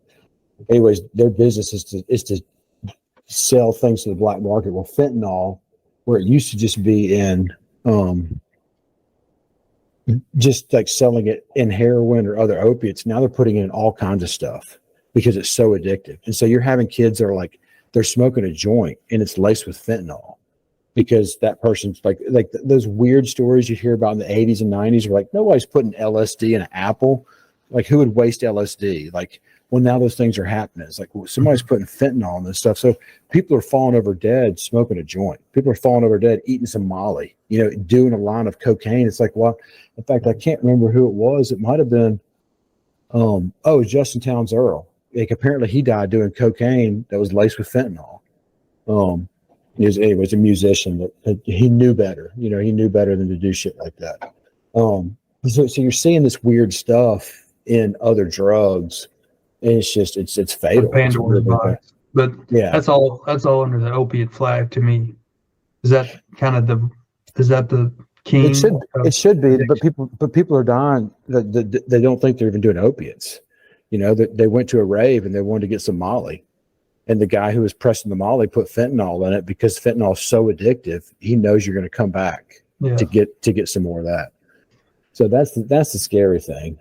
anyways, their business is to sell things to the black market. Well, fentanyl, where it used to just be in, just like selling it in heroin or other opiates, now they're putting in all kinds of stuff because it's so addictive. And so you're having kids that are like, they're smoking a joint and it's laced with fentanyl. Because that person's like those weird stories you hear about in the 80s and 90s are like, nobody's putting LSD in an apple. Like, who would waste LSD? Like, well, now those things are happening. It's like, well, somebody's putting fentanyl in this stuff. So people are falling over dead smoking a joint. People are falling over dead eating some Molly, doing a line of cocaine. It's like, well, in fact, I can't remember who it was. It might have been, Justin Towns Earl. Like, apparently he died doing cocaine that was laced with fentanyl. He was a musician that he knew better. He knew better than to do shit like that. So you're seeing this weird stuff in other drugs, and it's just it's fatal. Pandora's box. But yeah, that's all under the opiate flag to me. Is that the king? It should be, but people are dying. They don't think they're even doing opiates. They went to a rave and they wanted to get some Molly. And the guy who was pressing the Molly put fentanyl in it because fentanyl is so addictive. He knows you're going to come back to get some more of that. So that's the scary thing.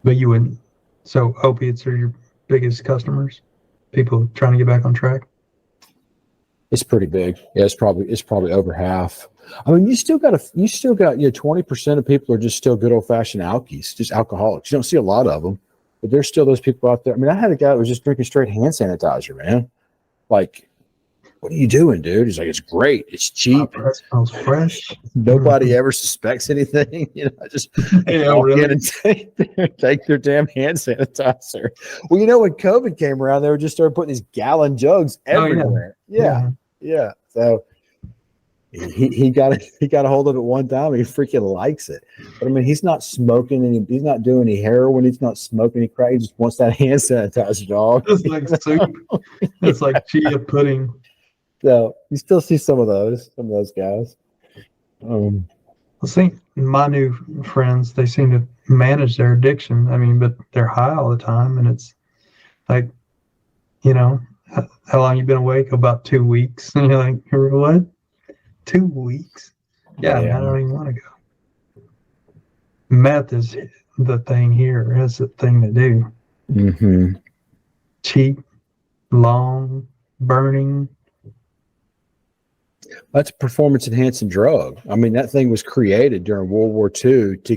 But you wouldn't. So opiates are your biggest customers. People trying to get back on track. It's pretty big. Yeah, it's probably over half. I mean, you still got 20% of people are just still good old fashioned alkies, just alcoholics. You don't see a lot of them. But there's still those people out there. I mean, I had a guy that was just drinking straight hand sanitizer, man. Like, what are you doing, dude? He's like, it's great. It's cheap. Oh, that smells fresh. Nobody ever suspects anything. Just walk in and take their damn hand sanitizer. Well, when COVID came around, they just started putting these gallon jugs everywhere. Yeah. So he got a hold of it one time. He freaking likes it. But I mean, he's not smoking he's not doing any heroin. He's not smoking any crack. He just wants that hand sanitizer, dog. It's like soup. It's like chia pudding. So you still see some of those guys. I think my new friends, they seem to manage their addiction. I mean, but they're high all the time, and it's like, how long you been awake? About 2 weeks. And you're like, what? 2 weeks? Yeah, man, I don't even want to go. Meth is the thing here. That's the thing to do. Mm-hmm. Cheap, long, burning. That's a performance enhancing drug. I mean, that thing was created during World War II to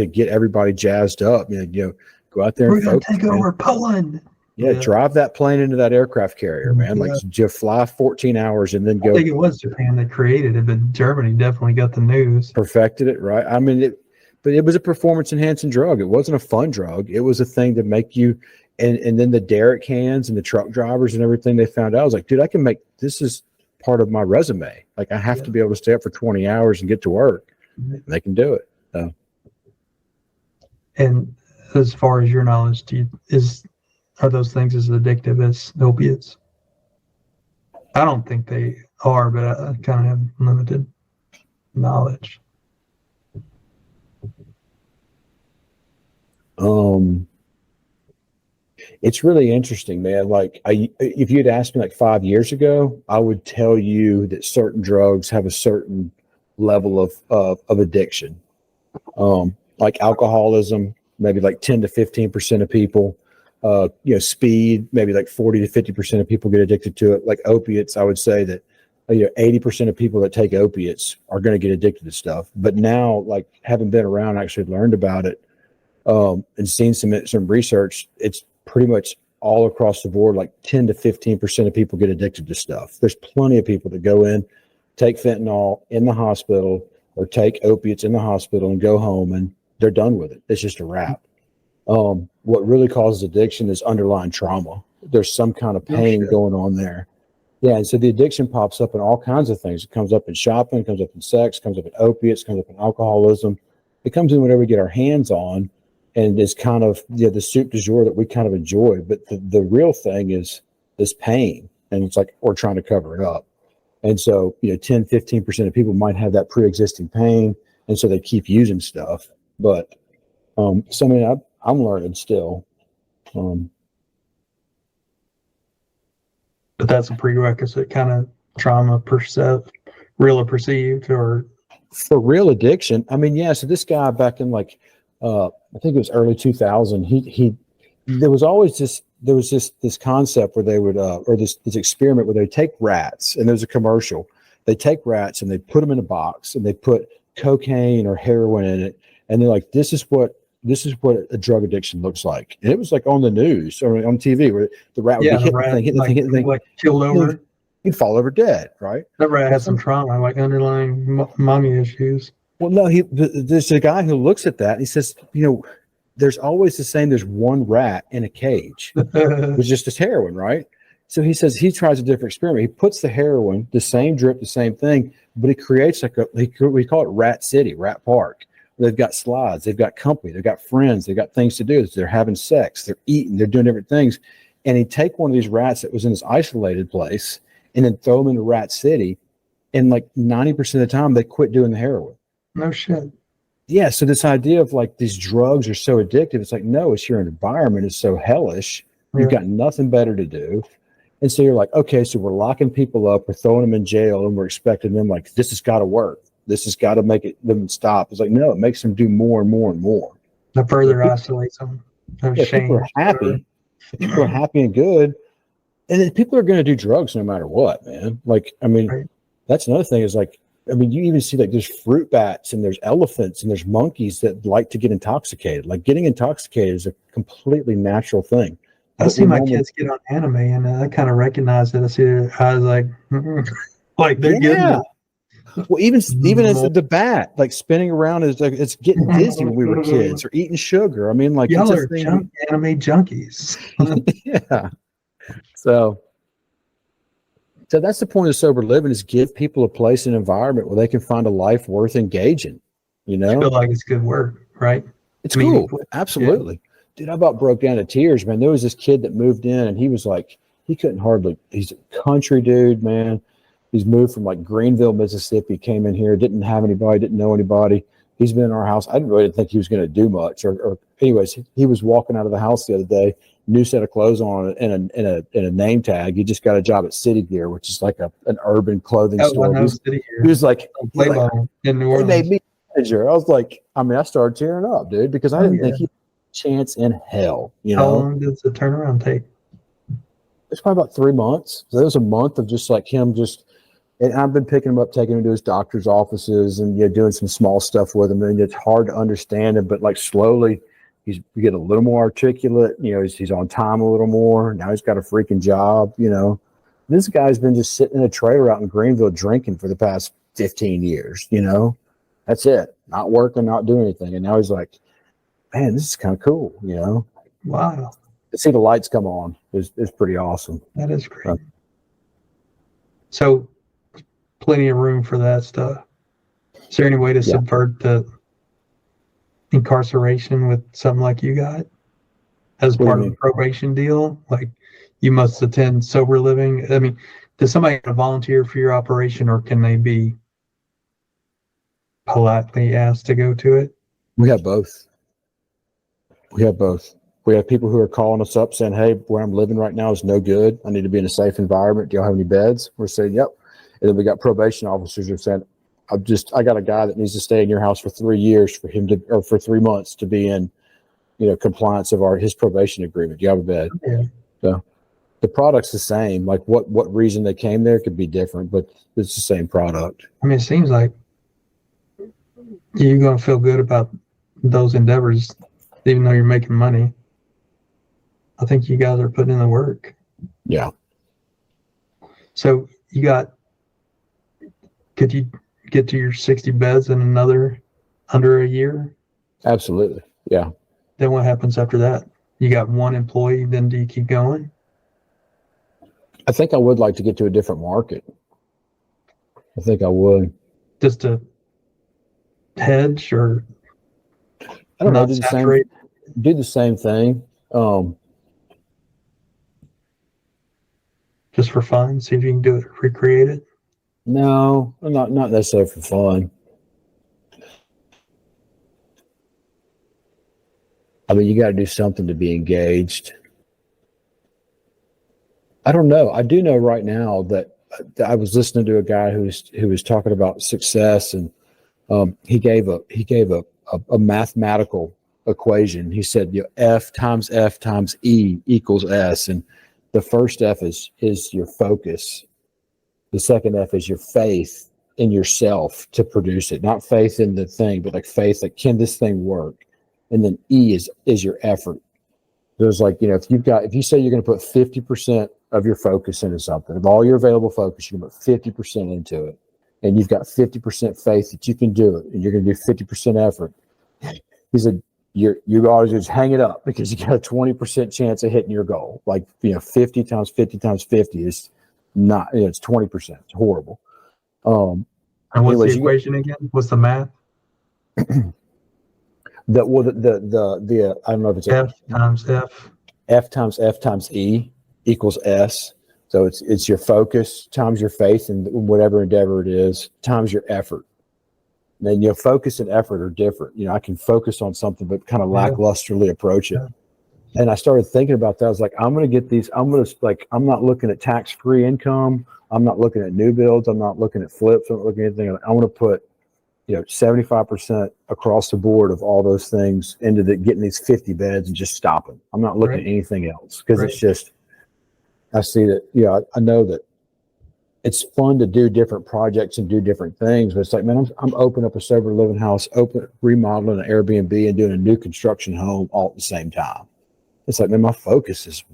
get everybody jazzed up. Go out there. We're going to take over Poland. Yeah, drive that plane into that aircraft carrier, man. Like, just fly 14 hours and then go. I think it was Japan that created it, but Germany definitely got the news. Perfected it, right? I mean, but it was a performance-enhancing drug. It wasn't a fun drug. It was a thing to make you, and then the derrick hands and the truck drivers and everything they found out. I was like, dude, I can make, this is part of my resume. Like, I have to be able to stay up for 20 hours and get to work. And they can do it. So. And as far as your knowledge, are those things as addictive as opiates? I don't think they are, but I kind of have limited knowledge. It's really interesting, man. Like, if you'd asked me like 5 years ago, I would tell you that certain drugs have a certain level of addiction. Like alcoholism, maybe like 10 to 15% of people. Speed, maybe like 40 to 50% of people get addicted to it. Like opiates, I would say that 80% of people that take opiates are going to get addicted to stuff. But now, like, having been around, actually learned about it, and seen some research, it's pretty much all across the board. Like 10 to 15% of people get addicted to stuff. There's plenty of people that go in, take fentanyl in the hospital, or take opiates in the hospital and go home, and they're done with it. It's just a wrap. What really causes addiction is underlying trauma. There's some kind of pain going on there. Yeah, and so the addiction pops up in all kinds of things. It comes up in shopping, comes up in sex, comes up in opiates, comes up in alcoholism. It comes in whatever we get our hands on, and it's kind of the soup du jour that we kind of enjoy. But the real thing is this pain, and it's like we're trying to cover it up. And so 10, 15% of people might have that pre-existing pain, and so they keep using stuff. But so I mean, I'm learning still. But that's a prerequisite kind of trauma, real or perceived, or for real addiction. I mean, yeah. So this guy back in like, I think it was early 2000. There was this concept where they would, or this experiment where they take rats, and there's a commercial. They take rats and they put them in a box, and they put cocaine or heroin in it, and they're like, this is what a drug addiction looks like. And it was like on the news or on TV where the rat would be hitting the thing, like killed over. He'd fall over dead, right? That rat had some trauma, like underlying mommy issues. Well, no, there's a guy who looks at that and he says, there's always the same. There's one rat in a cage with just this heroin, right? So he says he tries a different experiment. He puts the heroin, the same drip, the same thing, but he creates we call it Rat City, Rat Park. They've got slides, they've got company, they've got friends, they've got things to do. They're having sex, they're eating, they're doing different things. And he'd take one of these rats that was in this isolated place and then throw them into Rat City. And like 90% of the time, they quit doing the heroin. No shit. Yeah. So this idea of like these drugs are so addictive, it's like, no, it's your environment is so hellish. You've got nothing better to do. And so you're like, okay, so we're locking people up, we're throwing them in jail, and we're expecting them like, this has got to work. This has got to make them stop. It's like, no, it makes them do more and more and more. That further isolates them. People are happy. People are happy and good. And then people are going to do drugs no matter what, man. Like, I mean, that's another thing is like, I mean, you even see like there's fruit bats and there's elephants and there's monkeys that like to get intoxicated. Like getting intoxicated is a completely natural thing. I see my kids get on anime and I kind of recognize it. I was like, like they're getting it. Well, even as the bat, like spinning around is like it's getting dizzy when we were kids, or eating sugar. I mean, like y'all are anime junkies. Yeah. So that's the point of sober living: is give people a place and environment where they can find a life worth engaging. I feel like it's good work, right? It's cool, absolutely. Yeah. Dude, I about broke down to tears, man. There was this kid that moved in, and he was like, he's a country dude, man. He's moved from like Greenville, Mississippi, came in here, didn't have anybody, didn't know anybody. He's been in our house. I didn't really think he was going to do much. Or anyways, he was walking out of the house the other day, new set of clothes on and a name tag. He just got a job at City Gear, which is like an urban clothing store. He was like, in New Orleans. He made me manager. I was like, I started tearing up, dude, because I didn't think he had a chance in hell. How long does the turnaround take? It's probably about 3 months. So there was a month of just like him and I've been picking him up, taking him to his doctor's offices and doing some small stuff with him. And it's hard to understand him, but like slowly we get a little more articulate. He's on time a little more. Now he's got a freaking job. This guy's been just sitting in a trailer out in Greenville drinking for the past 15 years. That's it. Not working, not doing anything. And now he's like, man, this is kind of cool. Wow. To see the lights come on is pretty awesome. That is great. So plenty of room for that stuff. Is there any way to subvert the incarceration with something like you got as part of a probation deal? Like you must attend sober living? I mean, does somebody volunteer for your operation, or can they be politely asked to go to it? We have both. We have both. We have people who are calling us up saying, hey, where I'm living right now is no good. I need to be in a safe environment. Do y'all have any beds? We're saying, yep. And then we got probation officers who are saying, I got a guy that needs to stay in your house for 3 years for him to, or for 3 months to be in, compliance of his probation agreement. Do you have a bed? Yeah. So the product's the same. Like what reason they came there could be different, but it's the same product. I mean, it seems like you're going to feel good about those endeavors, even though you're making money. I think you guys are putting in the work. Yeah. So could you get to your 60 beds in under a year? Absolutely. Yeah. Then what happens after that? You got one employee, then do you keep going? I think I would like to get to a different market. I think I would. Just to hedge, or I don't know, do the same thing. Just for fun, see if you can do it, recreate it. No, not necessarily for fun. I mean, you got to do something to be engaged. I don't know. I do know right now that I was listening to a guy who was talking about success, and he gave a mathematical equation. He said, F times E equals S, and the first F is your focus. The second F is your faith in yourself to produce it. Not faith in the thing, but like faith that can this thing work? And then E is your effort. There's like, if you say you're going to put 50% of your focus into something, of all your available focus, you're going to put 50% into it. And you've got 50% faith that you can do it, and you're going to do 50% effort. He said, you always just hang it up, because you got a 20% chance of hitting your goal. Like, 50 times 50 times 50 is not, it's 20%. It's horrible. And what's the equation again? What's the math? The I don't know if it's F times F. F times F times E equals S. So it's your focus times your faith in whatever endeavor it is times your effort. And then focus and effort are different. I can focus on something but kind of lacklusterly approach it. Yeah. And I started thinking about that. I was like, I'm going to get these. I'm not looking at tax-free income. I'm not looking at new builds. I'm not looking at flips. I'm not looking at anything. I want to put 75% across the board of all those things into getting these 50 beds and just stopping. I'm not looking at anything else, because it's just, I see that, I know that it's fun to do different projects and do different things, but it's like, man, I'm opening up a sober living house, remodeling an Airbnb and doing a new construction home all at the same time. It's like, man, my focus is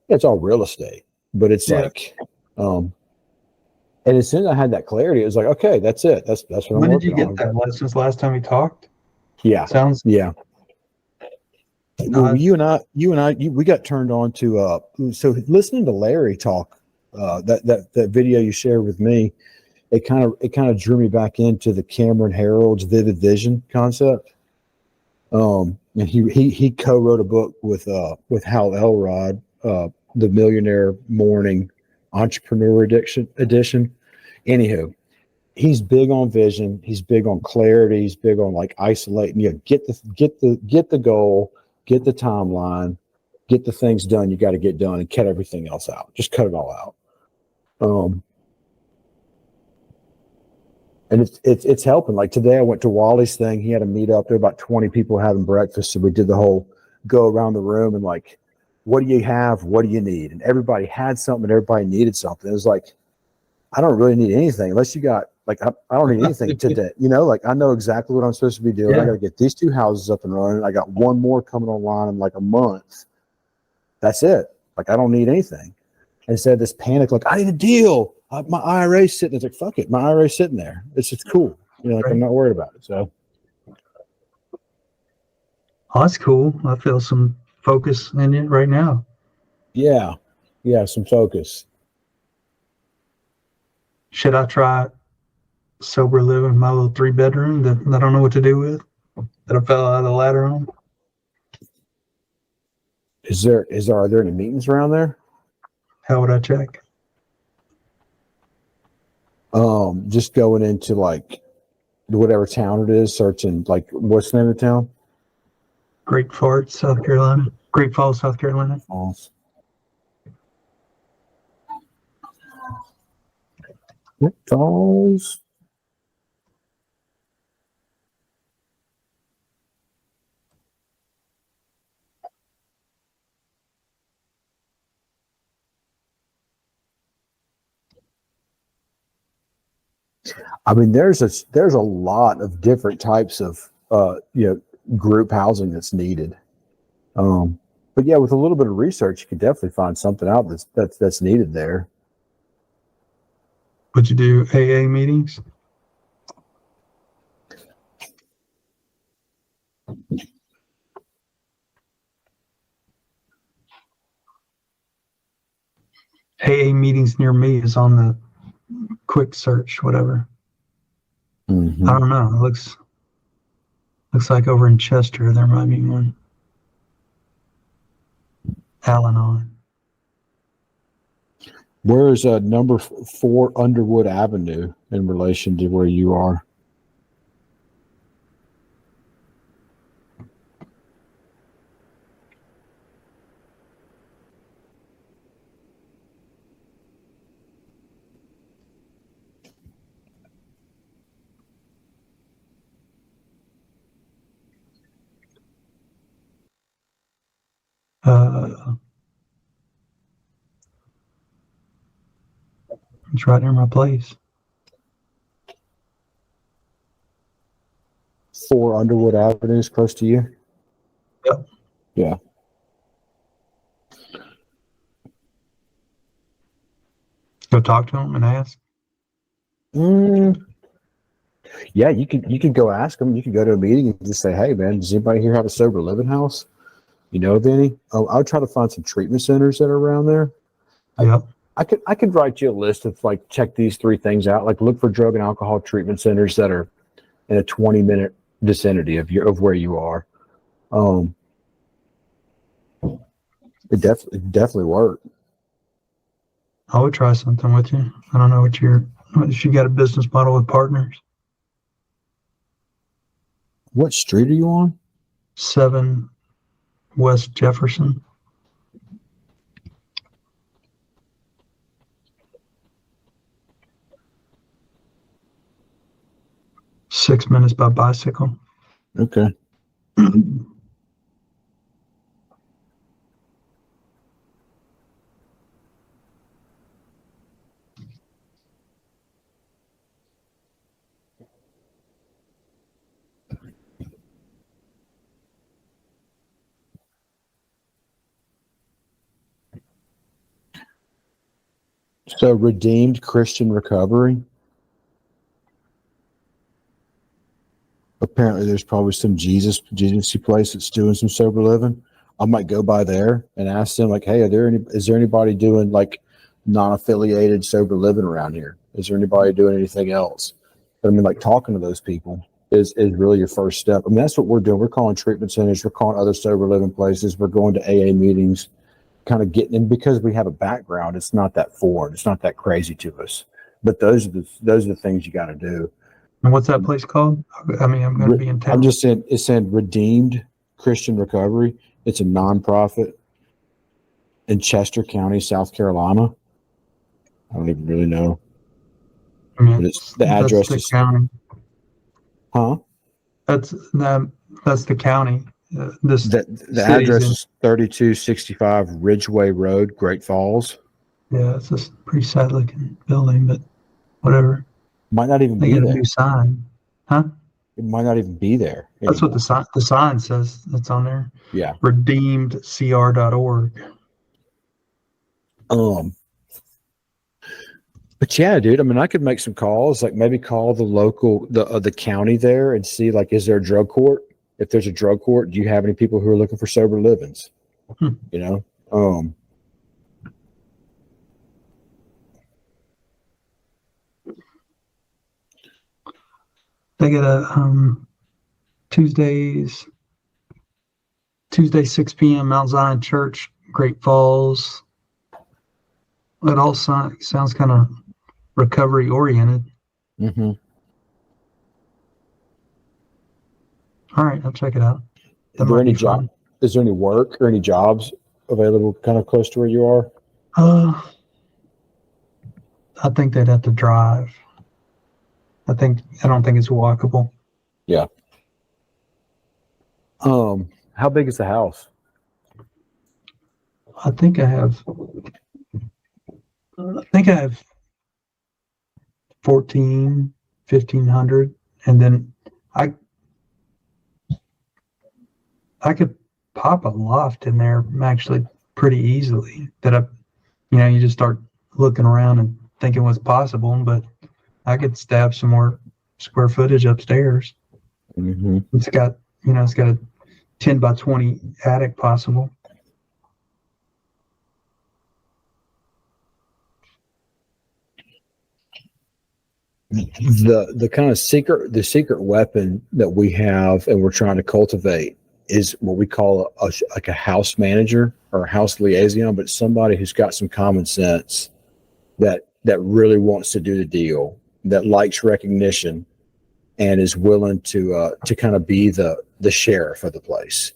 it's all real estate, but it's like, and as soon as I had that clarity, it was like, okay, that's it. That's what I'm working on. When did you get that? Since last time we talked? Yeah. Yeah. Well, you and I, we got turned on to, so listening to Larry talk, that video you shared with me, it kind of drew me back into the Cameron Herold's vivid vision concept. And he co-wrote a book with Hal Elrod, The Millionaire Morning Entrepreneur Edition. Anywho, he's big on vision. He's big on clarity. He's big on like isolating. Get the goal, get the timeline, get the things done you got to get done, and cut everything else out. Just cut it all out. And it's helping. Like today, I went to Wally's thing. He had a meetup. There were about 20 people having breakfast, so we did the whole go around the room and like, what do you have? What do you need? And everybody had something, and everybody needed something. It was like, I don't really need anything unless you got like, I don't need anything today. Like I know exactly what I'm supposed to be doing. I got to get these 2 houses up and running. I got 1 more coming online in like a month. That's it. Like I don't need anything. Instead of this panic, like I need a deal. My IRA's sitting. It's like, fuck it. My IRA's sitting there. It's just cool. Like I'm not worried about it. So. Oh, that's cool. I feel some focus in it right now. Yeah, some focus. Should I try sober living in my little 3-bedroom that I don't know what to do with, that I fell out of the ladder on? Are there any meetings around there? How would I check? Just going into like whatever town it is, searching like what's the name of the town? Great Falls, South Carolina. Great Falls, South Carolina. Falls. Falls. I mean, there's a lot of different types of group housing that's needed. But yeah, with a little bit of research, you could definitely find something out that's needed there. Would you do AA meetings? AA meetings near me is on the quick search, whatever. Mm-hmm. I don't know. It looks like over in Chester there might be one. Al-Anon. Where is number 4 Underwood Avenue in relation to where you are? It's right near my place. 4 Underwood Avenue is close to you? Yep. Yeah. Go talk to him and ask. Yeah, you can go ask them. You can go to a meeting and just say, "Hey, man, does anybody here have a sober living house? You know of any?" Oh, I'll try to find some treatment centers that are around there. Yep. I could write you a list of like check these 3 things out. Like look for drug and alcohol treatment centers that are in a 20-minute vicinity of where you are. It definitely work. I would try something with you. I don't know if you got a business model with partners. What street are you on? 7 West Jefferson. Six minutes by bicycle. Okay. So Redeemed Christian Recovery. Apparently there's probably some Jesus-y place that's doing some sober living. I might go by there and ask them like, hey, is there anybody doing like non-affiliated sober living around here? Is there anybody doing anything else? But I mean, like talking to those people is really your first step. I mean, that's what we're doing. We're calling treatment centers. We're calling other sober living places. We're going to AA meetings, kind of getting in because we have a background. It's not that foreign. It's not that crazy to us. But those are the things you got to do. And what's that place called? I mean, I'm going to be in town. I'm just saying, it's saying Redeemed Christian Recovery. It's a nonprofit in Chester County, South Carolina. I don't even really know. I mean, But it's the address the is county. Huh? That's the county. The address is 3265 Ridgeway Road, Great Falls. Yeah, it's a pretty sad looking building, but whatever. Might not even They be got a there. new sign, huh? It might not even be there anymore. That's what the sign says. That's on there. Yeah. Redeemedcr.org. But yeah, dude, I mean, I could make some calls, like maybe call the county there and see, like, is there a drug court? If there's a drug court, do you have any people who are looking for sober livings? You know? They get a Tuesdays Tuesday, 6 p.m., Mount Zion Church, Great Falls. It all sounds kind of recovery oriented. Mm-hmm. All right, I'll check it out. Is there any work or any jobs available kind of close to where you are? I think they'd have to drive. I don't think it's walkable. Yeah. How big is the house? I think I have 1,500, and then I could pop a loft in there actually pretty easily. You just start looking around and thinking what's possible, but I could stab some more square footage upstairs. Mm-hmm. It's got a 10 by 20 attic possible. The kind of secret weapon that we have and we're trying to cultivate is what we call a house manager or a house liaison, but somebody who's got some common sense that really wants to do the deal, that likes recognition, and is willing to kind of be the sheriff of the place.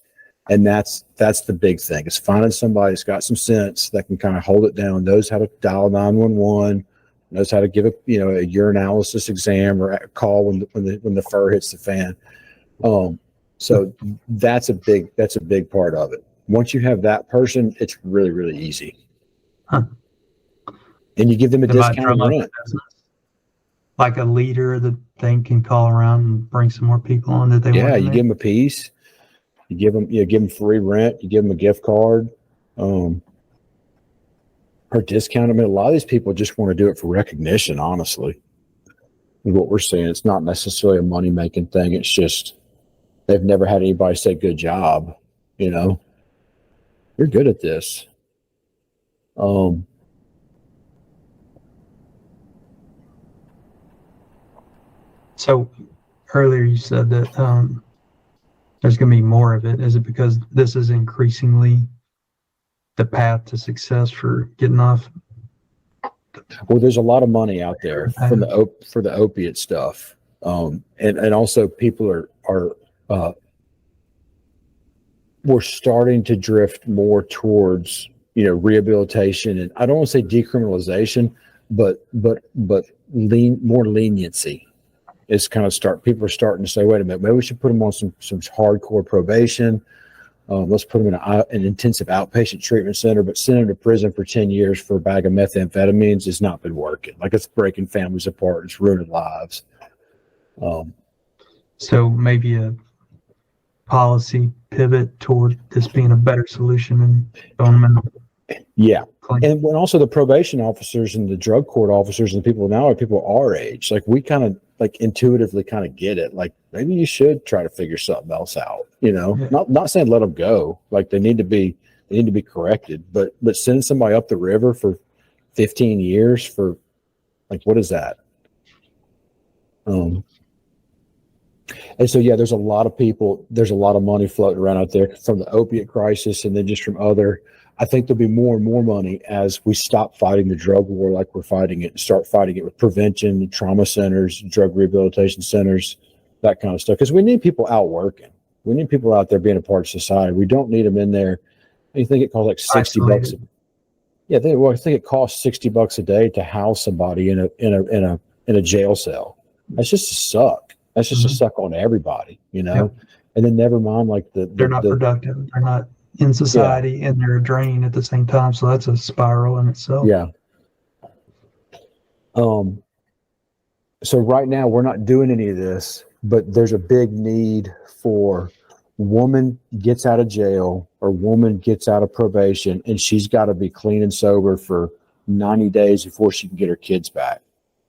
And that's the big thing, is finding somebody that's got some sense that can kind of hold it down, knows how to dial 911, knows how to give a urinalysis exam or a call when the fur hits the fan. So that's a big part of it. Once you have that person, it's really, really easy. Huh. And you give them a discounted rent. Like a leader that they can call around and bring some more people on that they want. Yeah, you give them a piece. You give them free rent. You give them a gift card, or discount. I mean, a lot of these people just want to do it for recognition. Honestly, is what we're seeing. It's not necessarily a money making thing. It's just they've never had anybody say good job. You're good at this. So earlier you said that there's going to be more of it. Is it because this is increasingly the path to success for getting off? Well, there's a lot of money out there for the opiate stuff, and also people are we're starting to drift more towards rehabilitation, and I don't want to say decriminalization, but more leniency. Is kind of people are starting to say, wait a minute, maybe we should put them on some hardcore probation. Let's put them in an intensive outpatient treatment center, but send them to prison for 10 years for a bag of methamphetamines has not been working. Like, it's breaking families apart. It's ruining lives. So maybe a policy pivot toward this being a better solution and throwing them in. Yeah. And when also the probation officers and the drug court officers and people now are people our age, like we kind of intuitively kind of get it. Like, maybe you should try to figure something else out, Yeah. Not saying let them go. Like, they need to be corrected, but send somebody up the river for 15 years for what is that? And so, yeah, there's a lot of money floating around out there from the opiate crisis, and then just from other. I think there'll be more and more money as we stop fighting the drug war like we're fighting it and start fighting it with prevention, trauma centers, drug rehabilitation centers, that kind of stuff. Because we need people out working. We need people out there being a part of society. We don't need them in there. I think it costs like $60. Yeah, I think it costs $60 a day to house somebody in a jail cell. That's just a suck. That's just a suck on everybody, Yep. And then never mind they're not productive. They're not in society, and they're a drain at the same time. So that's a spiral in itself. Yeah. So right now we're not doing any of this, but there's a big need for woman gets out of jail or woman gets out of probation, and she's got to be clean and sober for 90 days before she can get her kids back.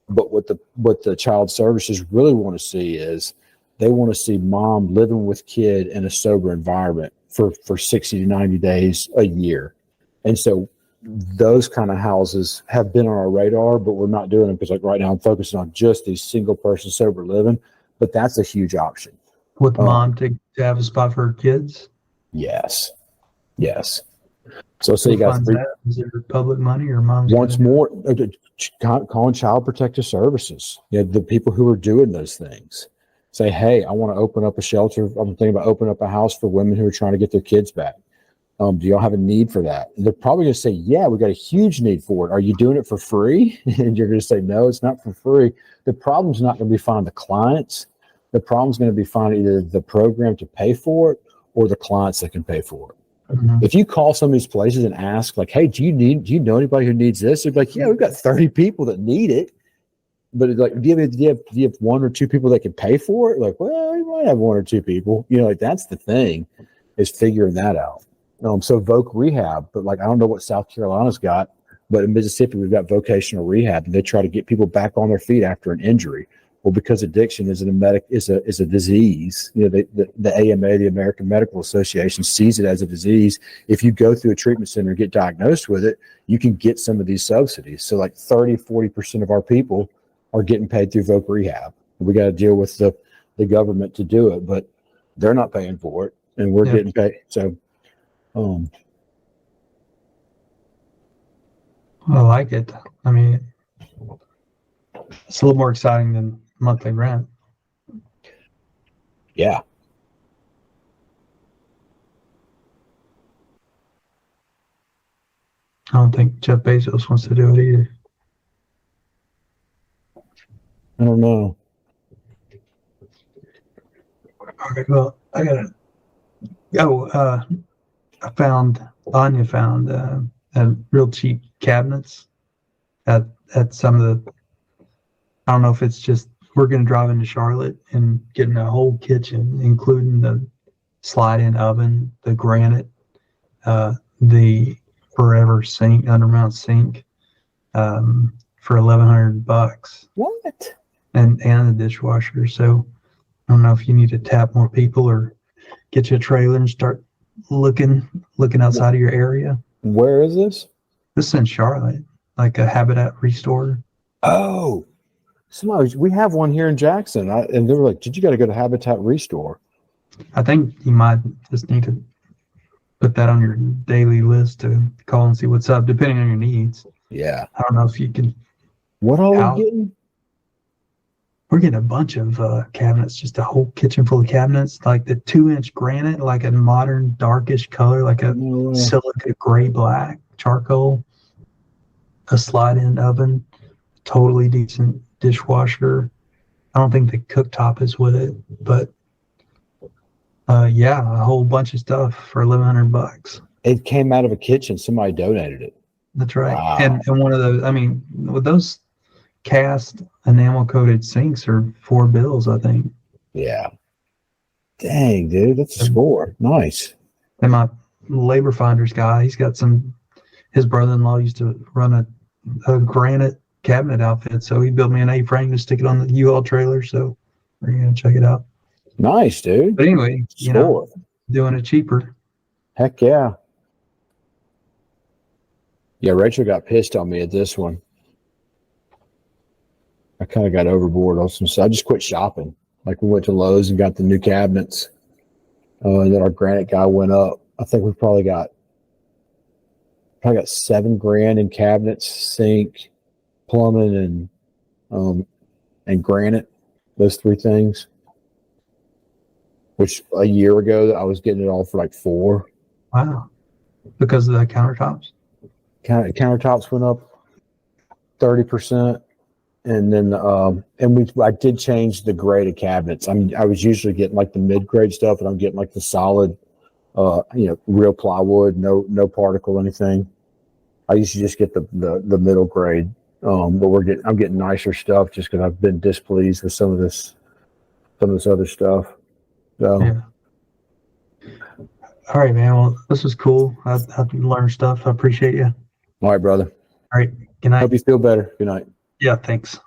But what the child services really want to see is they want to see mom living with kid in a sober environment for 60 to 90 days a year. And so those kind of houses have been on our radar, but we're not doing them because right now I'm focusing on just these single person sober living, but that's a huge option. With mom to have a spot for her kids? Yes. So say Who you got funds that? Is it public money or mom's? once more calling Child Protective Services. The people who are doing those things say, hey, I want to open up a shelter. I'm thinking about opening up a house for women who are trying to get their kids back. Do y'all have a need for that? And they're probably going to say, yeah, we got a huge need for it. Are you doing it for free? And you're going to say, no, it's not for free. The problem's not going to be finding the clients. The problem's going to be finding either the program to pay for it or the clients that can pay for it. Mm-hmm. If you call some of these places and ask, like, hey, do you know anybody who needs this? They're like, yeah, we've got 30 people that need it. But like, do you have one or two people that can pay for it? Like, well, you might have one or two people. Like that's the thing, is figuring that out. So Voc Rehab, but like I don't know what South Carolina's got, but in Mississippi we've got vocational rehab, and they try to get people back on their feet after an injury. Well, because addiction is a disease. The AMA, the American Medical Association, sees it as a disease. If you go through a treatment center and get diagnosed with it, you can get some of these subsidies. So like 30-40% of our people are getting paid through Voc Rehab. We got to deal with the government to do it, but they're not paying for it, and we're getting paid. So. I like it. I mean, it's a little more exciting than monthly rent. Yeah. I don't think Jeff Bezos wants to do it either. I don't know. Okay, well, I gotta go. Anya found real cheap cabinets at some of the, I don't know if it's just, we're going to drive into Charlotte and getting a whole kitchen, including the slide-in oven, the granite, the forever sink, undermount sink, for $1,100. What? And the dishwasher. So I don't know if you need to tap more people or get you a trailer and start looking outside of your area. Where is this? This is in Charlotte, like a Habitat Restore. Oh, we have one here in Jackson. And they were like, "Did you got to go to Habitat Restore?" I think you might just need to put that on your daily list to call and see what's up, depending on your needs. Yeah. I don't know if you can. What are we getting? We're getting a bunch of cabinets, just a whole kitchen full of cabinets, like the 2-inch granite, like a modern darkish color, like a silica gray black charcoal, a slide-in oven, totally decent dishwasher. I don't think the cooktop is with it, but a whole bunch of stuff for $1,100. It came out of a kitchen. Somebody donated it. That's right. Wow. And one of those, I mean, with those cast enamel coated sinks are $4, I think. Yeah. Dang, dude, that's a score. Nice. And my labor finders guy, he's got his brother-in-law used to run a granite cabinet outfit, so he built me an A-frame to stick it on the U-Haul trailer, so we're gonna check it out. Nice, dude. But anyway, doing it cheaper. Heck yeah. Yeah, Rachel got pissed on me at this one. I kind of got overboard on some stuff. I just quit shopping. Like we went to Lowe's and got the new cabinets. And then our granite guy went up. I think we probably got $7,000 in cabinets, sink, plumbing, and granite. Those three things. Which a year ago I was getting it all for like $4,000. Wow. Because of the countertops? Countertops went up 30%. And then, I did change the grade of cabinets. I was usually getting like the mid-grade stuff, and I'm getting like the solid, real plywood, no particle, anything. I used to just get the middle grade, but I'm getting nicer stuff just because I've been displeased with some of this other stuff. So. Yeah. All right, man. Well, this was cool. I've learned stuff. I appreciate you. All right, brother. All right. Good night. Hope you feel better. Good night. Yeah, thanks.